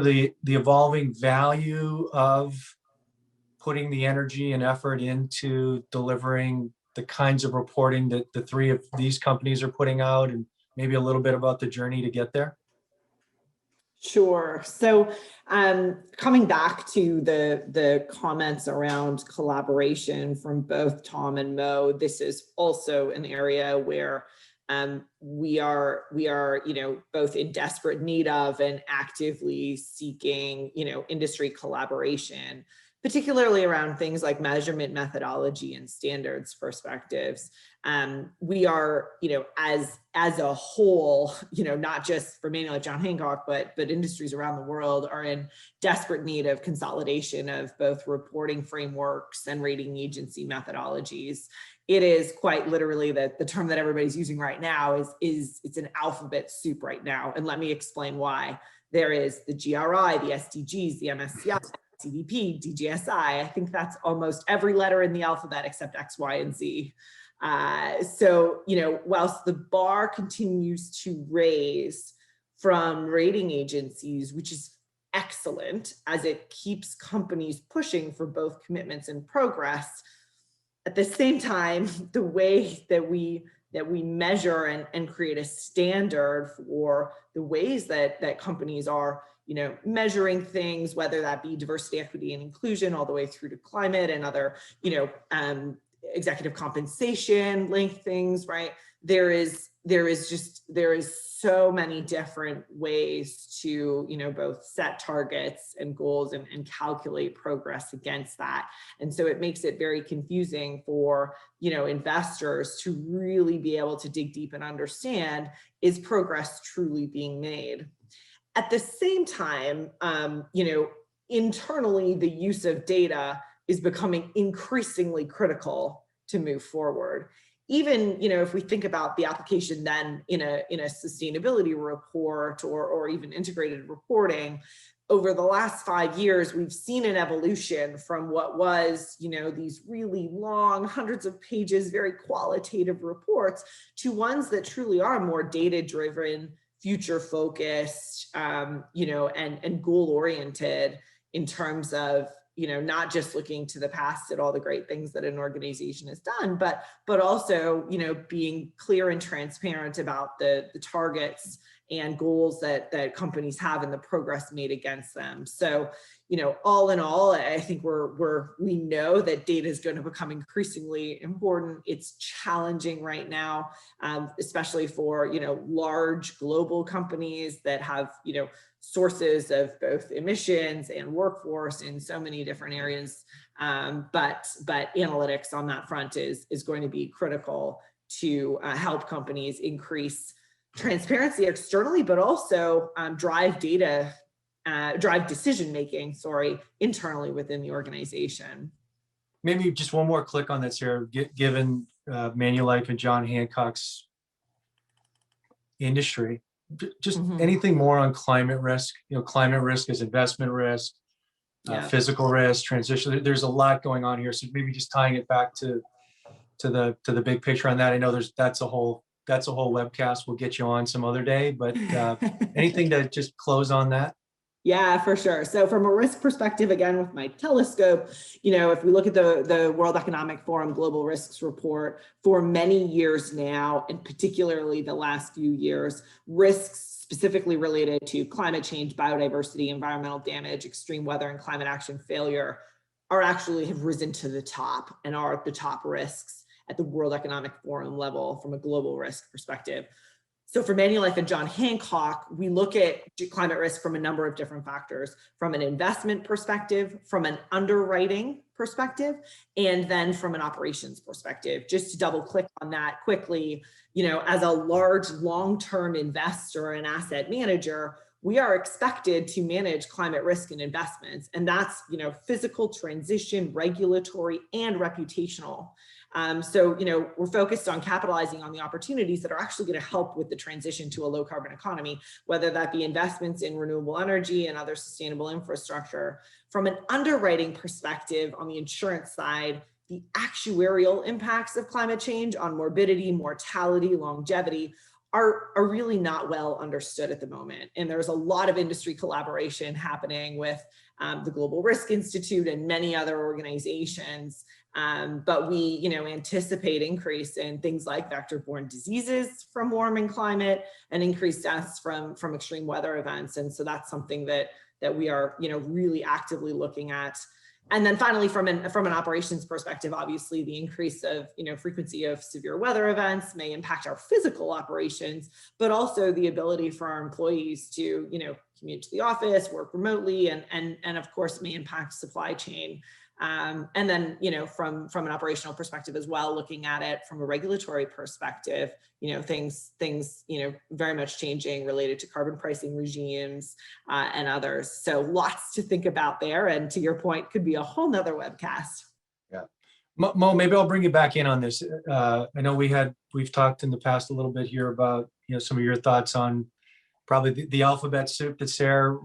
the evolving value of putting the energy and effort into delivering the kinds of reporting that the three of these companies are putting out, and maybe a little bit about the journey to get there? Sure. So coming back to the comments around collaboration from both Tom and Mo, this is also an area where we are both in desperate need of and actively seeking industry collaboration, particularly around things like measurement methodology and standards perspectives. We are, as a whole, not just for Manulife John Hancock, but industries around the world are in desperate need of consolidation of both reporting frameworks and rating agency methodologies. It is quite literally that the term that everybody's using right now is it's an alphabet soup right now. And let me explain why. There is the GRI, the SDGs, the MSCI, CDP, DJSI. I think that's almost every letter in the alphabet except X, Y, and Z. So, whilst the bar continues to raise from rating agencies, which is excellent as it keeps companies pushing for both commitments and progress, at the same time, the way that we measure and create a standard for the ways that companies are, measuring things, whether that be diversity, equity, and inclusion, all the way through to climate and other, executive compensation linked things, right? There is so many different ways to, both set targets and goals and calculate progress against that. And so it makes it very confusing for, investors to really be able to dig deep and understand, is progress truly being made? At the same time, internally, the use of data is becoming increasingly critical to move forward. Even, if we think about the application then in a sustainability report or even integrated reporting, over the last 5 years, we've seen an evolution from what was, these really long, hundreds of pages, very qualitative reports, to ones that truly are more data-driven, future-focused, and goal-oriented in terms of, not just looking to the past at all the great things that an organization has done, but also, being clear and transparent about the targets and goals that companies have and the progress made against them. So, all in all, I think we know that data is going to become increasingly important. It's challenging right now, especially for, large global companies that have, sources of both emissions and workforce in so many different areas. But analytics on that front is going to be critical to help companies increase transparency externally, but also drive decision-making, internally within the organization. Maybe just one more click on that, Sarah, given Manulife and John Hancock's industry. Just anything more on climate risk? Climate risk is investment risk, physical risk, transition. There's a lot going on here. So maybe just tying it back to the big picture on that. I know that's a whole webcast. We'll get you on some other day, but anything to just close on that? Yeah, for sure. So from a risk perspective, again, with my telescope, if we look at the World Economic Forum Global Risks Report, for many years now, and particularly the last few years, risks specifically related to climate change, biodiversity, environmental damage, extreme weather, and climate action failure have risen to the top and are the top risks at the World Economic Forum level from a global risk perspective. So for Manulife and John Hancock, we look at climate risk from a number of different factors, from an investment perspective, from an underwriting perspective, and then from an operations perspective. Just to double click on that quickly, as a large long-term investor and asset manager, we are expected to manage climate risk and investments. And that's, physical, transition, regulatory, and reputational. So, we're focused on capitalizing on the opportunities that are actually going to help with the transition to a low carbon economy, whether that be investments in renewable energy and other sustainable infrastructure. From an underwriting perspective on the insurance side, the actuarial impacts of climate change on morbidity, mortality, longevity are really not well understood at the moment. And there's a lot of industry collaboration happening with the Global Risk Institute and many other organizations. But we, anticipate increase in things like vector-borne diseases from warming climate and increased deaths from extreme weather events. And so that's something that we are, really actively looking at. And then finally, from an operations perspective, obviously the increase of, frequency of severe weather events may impact our physical operations, but also the ability for our employees to, commute to the office, work remotely, and of course may impact supply chain. And then, from an operational perspective as well, looking at it from a regulatory perspective, things, very much changing related to carbon pricing regimes and others. So lots to think about there. And to your point, could be a whole nother webcast. Yeah. Mo, maybe I'll bring you back in on this. I know we've talked in the past a little bit here about, some of your thoughts on probably the alphabet soup that Sarah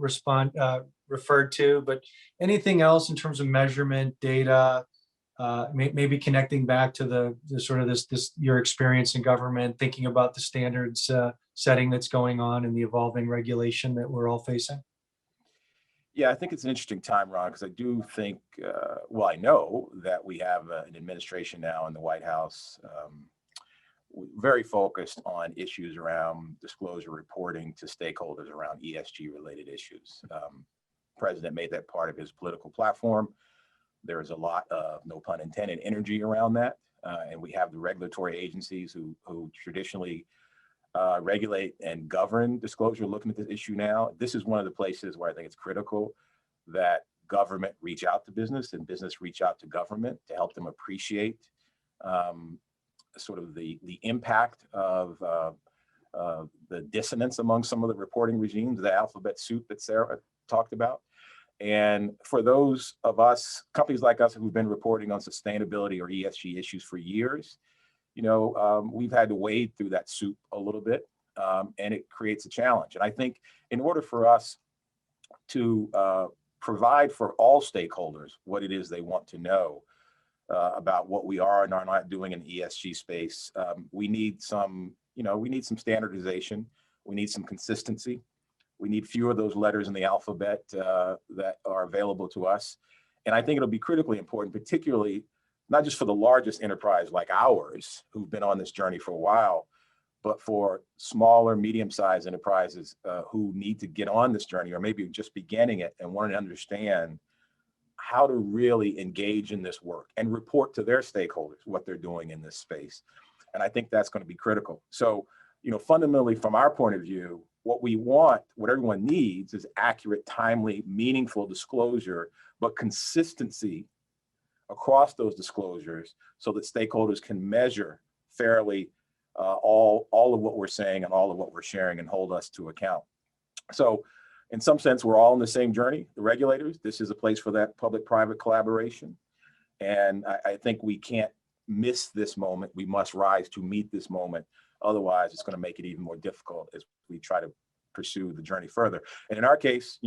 referred to, but anything else in terms of measurement, data, maybe connecting back to the sort of this your experience in government, thinking about the standards setting that's going on and the evolving regulation that we're all facing? Yeah, I think it's an interesting time, Ron, because I do think, well, I know that we have an administration now in the White House very focused on issues around disclosure reporting to stakeholders around ESG related issues. President made that part of his political platform. There is a lot of, no pun intended, energy around that. And we have the regulatory agencies who traditionally regulate and govern disclosure looking at this issue now. This is one of the places where I think it's critical that government reach out to business and business reach out to government to help them appreciate sort of the impact of the dissonance among some of the reporting regimes, the alphabet soup that Sarah talked about. And for those of us, companies like us who've been reporting on sustainability or ESG issues for years, we've had to wade through that soup a little bit, and it creates a challenge. And I think in order for us to provide for all stakeholders what it is they want to know about what we are and are not doing in the ESG space, we need some standardization. We need some consistency. We need fewer of those letters in the alphabet that are available to us. And I think it'll be critically important, particularly not just for the largest enterprise like ours, who've been on this journey for a while, but for smaller, medium-sized enterprises who need to get on this journey or maybe just beginning it and want to understand how to really engage in this work and report to their stakeholders what they're doing in this space. And I think that's going to be critical. So, fundamentally, from our point of view, what we want, what everyone needs is accurate, timely, meaningful disclosure, but consistency across those disclosures so that stakeholders can measure fairly all of what we're saying and all of what we're sharing and hold us to account. So in some sense, we're all on the same journey, the regulators. This is a place for that public-private collaboration. And I think we can't miss this moment. We must rise to meet this moment. Otherwise, it's going to make it even more difficult as we try to pursue the journey further. And in our case,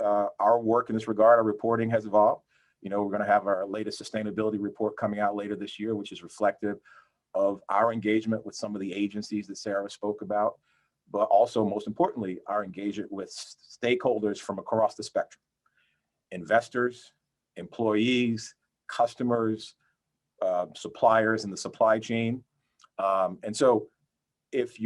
our work in this regard, our reporting has evolved. We're going to have our latest sustainability report coming out later this year, which is reflective of our engagement with some of the agencies that Sarah spoke about, but also, most importantly, our engagement with stakeholders from across the spectrum: investors, employees, customers, suppliers in the supply chain. And so if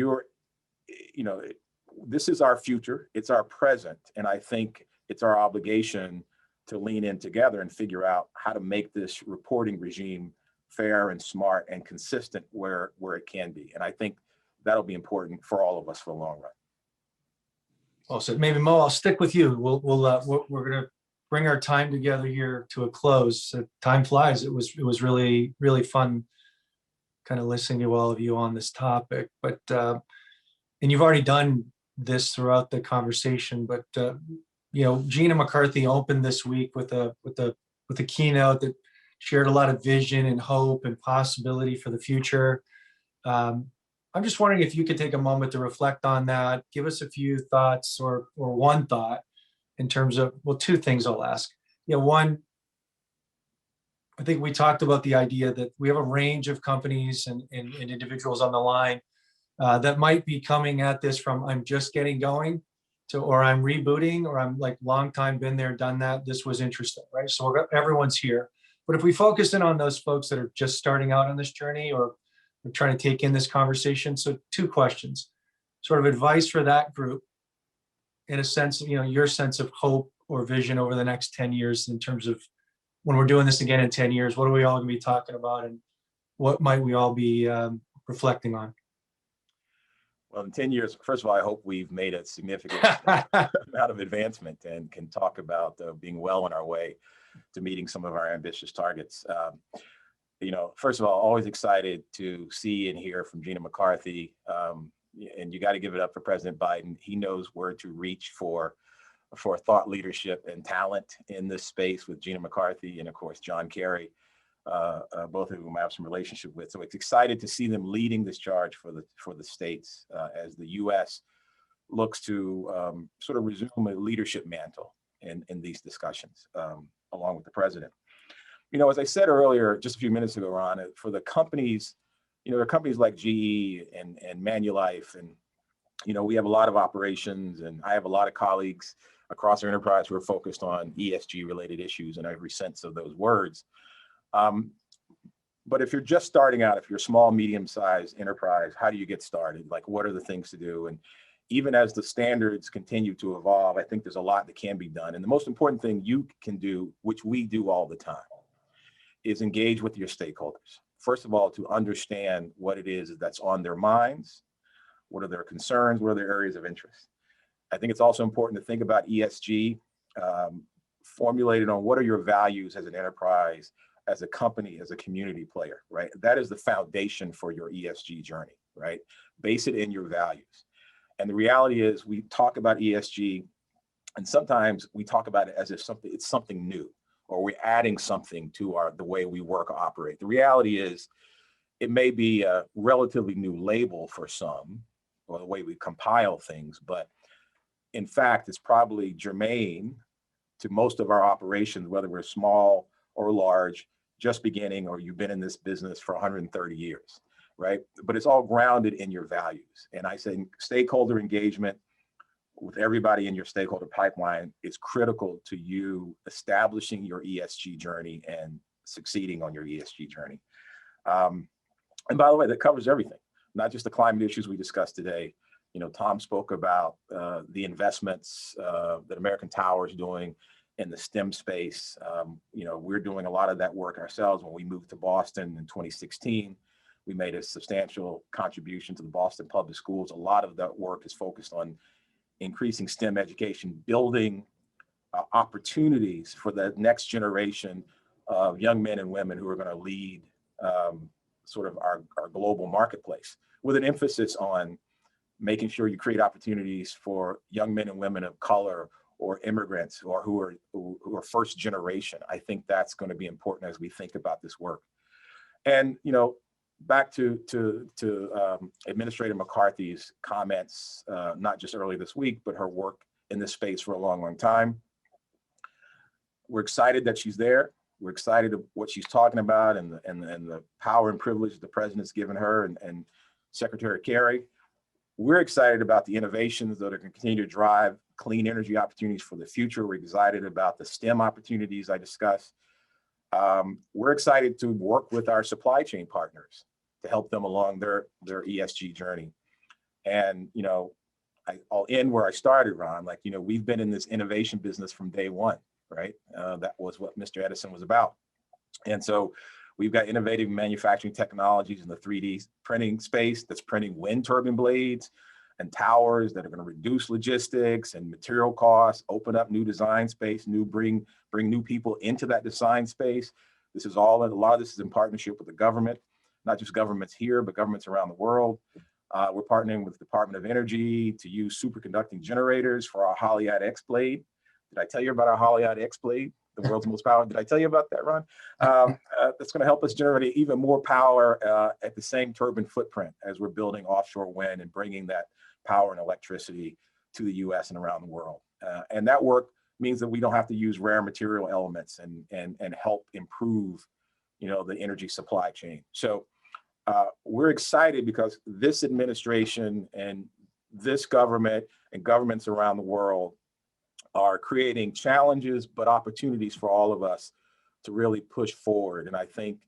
this is our future, it's our present, and I think it's our obligation to lean in together and figure out how to make this reporting regime fair and smart and consistent where it can be. And I think that'll be important for all of us for the long run. Well, so maybe Mo, I'll stick with you. We're going to bring our time together here to a close. So time flies. It was really, really fun kind of listening to all of you on this topic, but and you've already done this throughout the conversation, but Gina McCarthy opened this week with a keynote that shared a lot of vision and hope and possibility for the future. I'm just wondering if you could take a moment to reflect on that, give us a few thoughts or one thought in terms of, well, two things I'll ask. One, I think we talked about the idea that we have a range of companies and individuals on the line that might be coming at this from I'm just getting going to, or I'm rebooting, or I'm like long time been there, done that. This was interesting, right? So everyone's here. But if we focus in on those folks that are just starting out on this journey or trying to take in this conversation. So two questions, sort of advice for that group in a sense of, your sense of hope or vision over the next 10 years in terms of when we're doing this again in 10 years, what are we all going to be talking about and what might we all be reflecting on? Well, in 10 years, first of all, I hope we've made a significant amount of advancement and can talk about being well on our way to meeting some of our ambitious targets. First of all, always excited to see and hear from Gina McCarthy. And you got to give it up for President Biden. He knows where to reach for thought leadership and talent in this space with Gina McCarthy and, of course, John Kerry, both of whom I have some relationship with. So it's excited to see them leading this charge for the states as the U.S. looks to sort of resume a leadership mantle in these discussions, along with the president. As I said earlier, just a few minutes ago, Ron, for the companies, there are companies like GE and Manulife, and, we have a lot of operations, and I have a lot of colleagues across our enterprise who are focused on ESG related issues in every sense of those words. But if you're just starting out, if you're a small, medium-sized enterprise, how do you get started? Like, what are the things to do? And even as the standards continue to evolve, I think there's a lot that can be done. And the most important thing you can do, which we do all the time, is engage with your stakeholders. First of all, to understand what it is that's on their minds, what are their concerns, what are their areas of interest. I think it's also important to think about ESG, formulated on what are your values as an enterprise, as a company, as a community player, right? That is the foundation for your ESG journey, right? Base it in your values. And the reality is we talk about ESG, and sometimes we talk about it as if it's something new, or we're adding something to the way we work or operate. The reality is it may be a relatively new label for some, or the way we compile things, but in fact, it's probably germane to most of our operations, whether we're small or large, just beginning, or you've been in this business for 130 years, right? But it's all grounded in your values. And I say stakeholder engagement with everybody in your stakeholder pipeline is critical to you establishing your ESG journey and succeeding on your ESG journey. And by the way, that covers everything, not just the climate issues we discussed today. Tom spoke about the investments that American Tower is doing in the STEM space. We're doing a lot of that work ourselves. When we moved to Boston in 2016, we made a substantial contribution to the Boston public schools. A lot of that work is focused on increasing STEM education, building opportunities for the next generation of young men and women who are going to lead sort of our global marketplace, with an emphasis on making sure you create opportunities for young men and women of color or immigrants or who are first generation. I think that's going to be important as we think about this work. And back to Administrator McCarthy's comments, not just earlier this week, but her work in this space for a long, long time. We're excited that she's there. We're excited of what she's talking about and the power and privilege the president's given her and Secretary Kerry. We're excited about the innovations that are going to continue to drive clean energy opportunities for the future. We're excited about the STEM opportunities I discussed. We're excited to work with our supply chain partners to help them along their ESG journey. And, I'll end where I started, Ron. We've been in this innovation business from day one, right? That was what Mr. Edison was about. And so we've got innovative manufacturing technologies in the 3D printing space that's printing wind turbine blades and towers that are going to reduce logistics and material costs, open up new design space, bring new people into that design space. A lot of this is in partnership with the government, not just governments here, but governments around the world. We're partnering with the Department of Energy to use superconducting generators for our Haliade X blade. Did I tell you about our Haliade X blade? The world's most powerful. Did I tell you about that, Ron? That's going to help us generate even more power at the same turbine footprint as we're building offshore wind and bringing that power and electricity to the U.S. and around the world. And that work means that we don't have to use rare material elements and help improve, the energy supply chain. So we're excited because this administration and this government and governments around the world are creating challenges, but opportunities for all of us to really push forward. And I think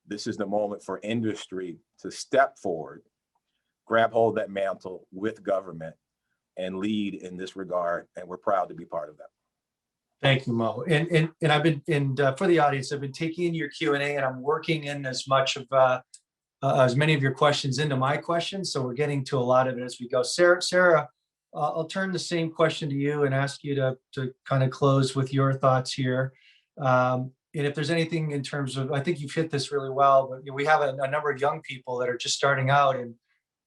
this is the moment for industry to step forward, grab hold of that mantle with government and lead in this regard. And we're proud to be part of that. Thank you, Mo. And I've been, for the audience, I've been taking in your Q&A and I'm working in as many of your questions into my questions. So we're getting to a lot of it as we go. Sarah, I'll turn the same question to you and ask you to kind of close with your thoughts here. And if there's anything in terms of, I think you've hit this really well, but we have a number of young people that are just starting out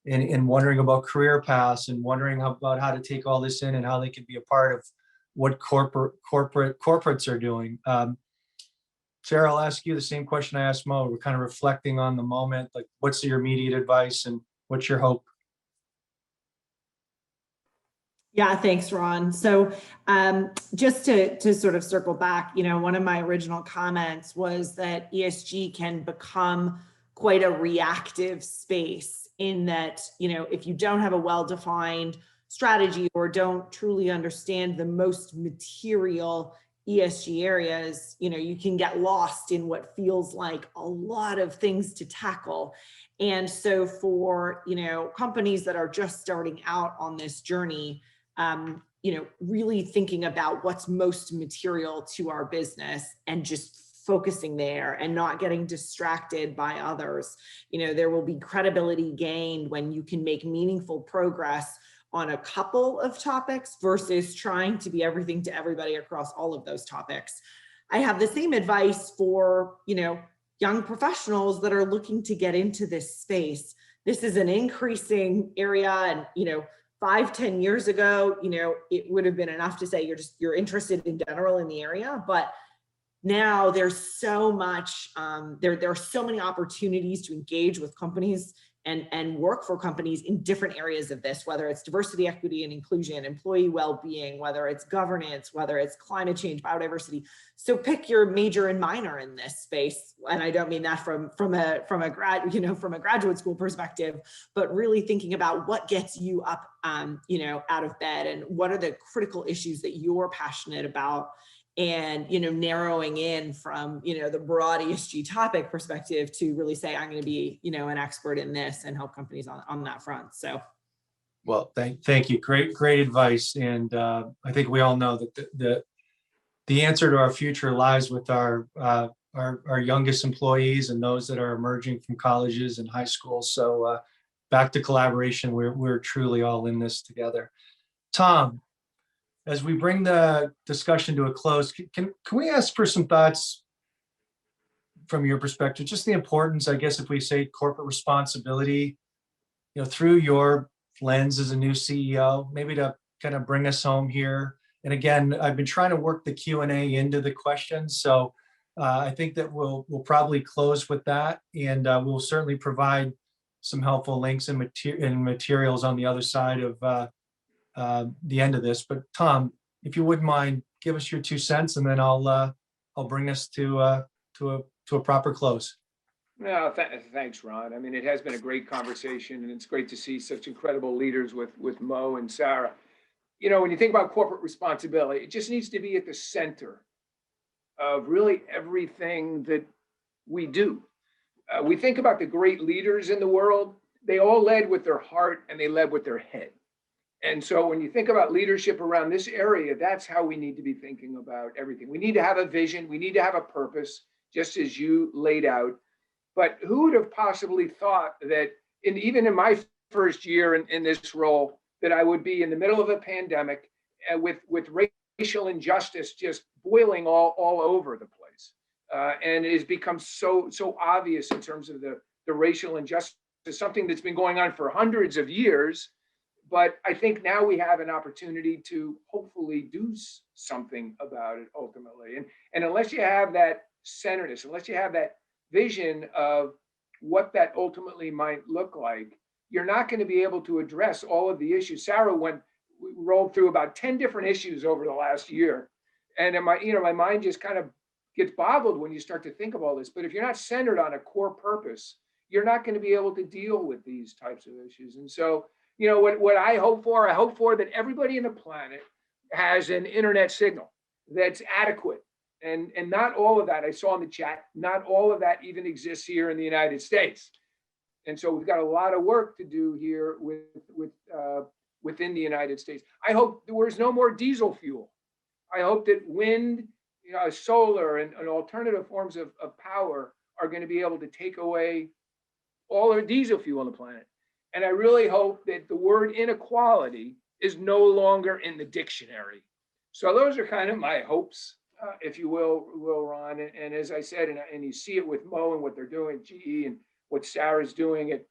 and wondering about career paths and wondering about how to take all this in and how they can be a part of what corporates are doing. Sarah, I'll ask you the same question I asked Mo. We're kind of reflecting on the moment, like what's your immediate advice and what's your hope? Yeah, thanks, Ron. So just to sort of circle back, one of my original comments was that ESG can become quite a reactive space in that, if you don't have a well-defined strategy or don't truly understand the most material ESG areas, you can get lost in what feels like a lot of things to tackle. And so for, companies that are just starting out on this journey, really thinking about what's most material to our business and just focusing there and not getting distracted by others. There will be credibility gained when you can make meaningful progress on a couple of topics versus trying to be everything to everybody across all of those topics. I have the same advice for, young professionals that are looking to get into this space. This is an increasing area, and, 5-10 years ago, it would have been enough to say you're interested in general in the area, but now there's so much, there are so many opportunities to engage with companies and work for companies in different areas of this, whether it's diversity, equity, and inclusion, employee well-being, whether it's governance, whether it's climate change, biodiversity. So pick your major and minor in this space. And I don't mean that from a graduate school perspective, but really thinking about what gets you up, out of bed, and what are the critical issues that you're passionate about. And narrowing in from the broad ESG topic perspective to really say, I'm going to be an expert in this and help companies on that front. So, Well, thank you. Great advice. And I think we all know that the answer to our future lies with our youngest employees and those that are emerging from colleges and high schools. So back to collaboration. We're truly all in this together. Tom, as we bring the discussion to a close, can we ask for some thoughts from your perspective, just the importance, I guess, if we say corporate responsibility, through your lens as a new CEO, maybe to kind of bring us home here. And again, I've been trying to work the Q&A into the questions. So I think that we'll probably close with that, and we'll certainly provide some helpful links and materials on the other side of the end of this. But Tom, if you wouldn't mind, give us your 2 cents, and then I'll bring us to a proper close. No, thanks, Ron. I mean, it has been a great conversation, and it's great to see such incredible leaders with Mo and Sarah. When you think about corporate responsibility, it just needs to be at the center of really everything that we do. We think about the great leaders in the world. They all led with their heart and they led with their head. And so when you think about leadership around this area, that's how we need to be thinking about everything. We need to have a vision. We need to have a purpose, just as you laid out. But who would have possibly thought that even in my first year in this role, that I would be in the middle of a pandemic with racial injustice just boiling all over the place. And it has become so obvious in terms of the racial injustice, something that's been going on for hundreds of years. But I think now we have an opportunity to hopefully do something about it ultimately. And unless you have that centeredness, unless you have that vision of what that ultimately might look like, you're not going to be able to address all of the issues. Sarah rolled through about 10 different issues over the last year. And my mind just kind of gets boggled when you start to think of all this. But if you're not centered on a core purpose, you're not going to be able to deal with these types of issues. And so, what I hope for that everybody on the planet has an internet signal that's adequate. And not all of that, I saw in the chat, not all of that even exists here in the United States. And so we've got a lot of work to do here within the United States. I hope there's no more diesel fuel. I hope that wind, solar and alternative forms of power are going to be able to take away all the diesel fuel on the planet. And I really hope that the word inequality is no longer in the dictionary. So those are kind of my hopes, if you will, Ron. And as I said, and you see it with Mo and what they're doing at GE and what Sarah's doing at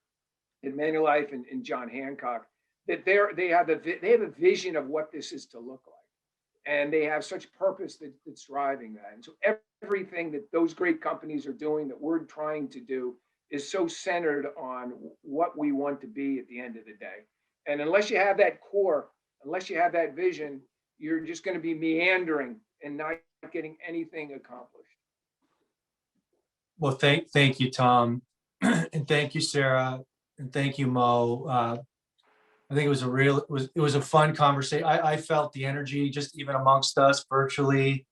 Manulife and John Hancock, that they have a vision of what this is to look like. And they have such purpose that's driving that. And so everything that those great companies are doing, that we're trying to do, is so centered on what we want to be at the end of the day. And unless you have that core unless you have that vision, you're just going to be meandering and not getting anything accomplished. Well, thank you, Tom, and thank you, Sarah, and thank you, Mo. I think it was a fun conversation. I felt the energy just even amongst us virtually,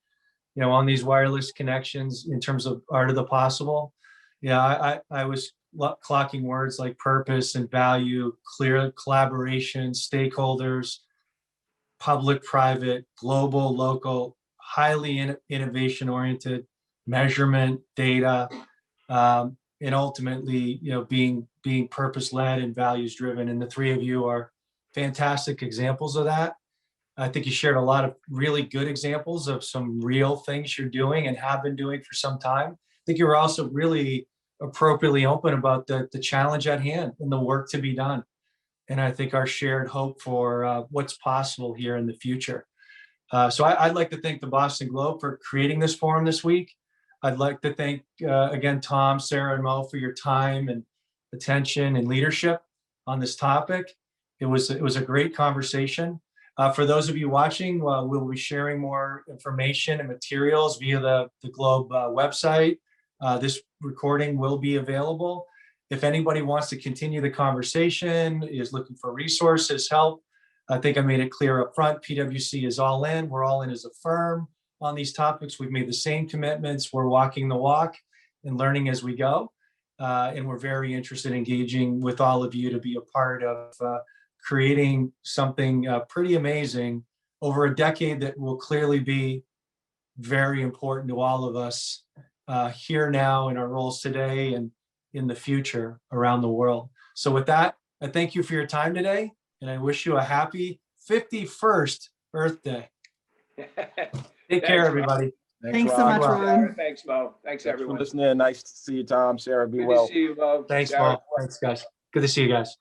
on these wireless connections in terms of art of the possible. Yeah, I was clocking words like purpose and value, clear collaboration, stakeholders, public, private, global, local, highly innovation oriented, measurement, data, and ultimately, being purpose led and values driven. And the three of you are fantastic examples of that. I think you shared a lot of really good examples of some real things you're doing and have been doing for some time. I think you were also really appropriately open about the challenge at hand and the work to be done. And I think our shared hope for what's possible here in the future. So I'd like to thank the Boston Globe for creating this forum this week. I'd like to thank, again, Tom, Sarah, and Mo for your time and attention and leadership on this topic. It was a great conversation. For those of you watching, we'll be sharing more information and materials via the Globe website. This recording will be available. If anybody wants to continue the conversation, is looking for resources, help, I think I made it clear up front, PwC is all in. We're all in as a firm on these topics. We've made the same commitments. We're walking the walk and learning as we go. And we're very interested in engaging with all of you to be a part of creating something pretty amazing over a decade that will clearly be very important to all of us here now in our roles today and in the future around the world. So with that, I thank you for your time today, and I wish you a happy 51st Earth Day. Take care, everybody. Thanks so much, Ron. Ron. Thanks, Mo. Thanks, Thanks for everyone. listening. Nice to see you, Tom. Sarah, be Good well. to see you, Mo. Thanks, Sarah. Mo. Thanks, guys. Good to see you guys.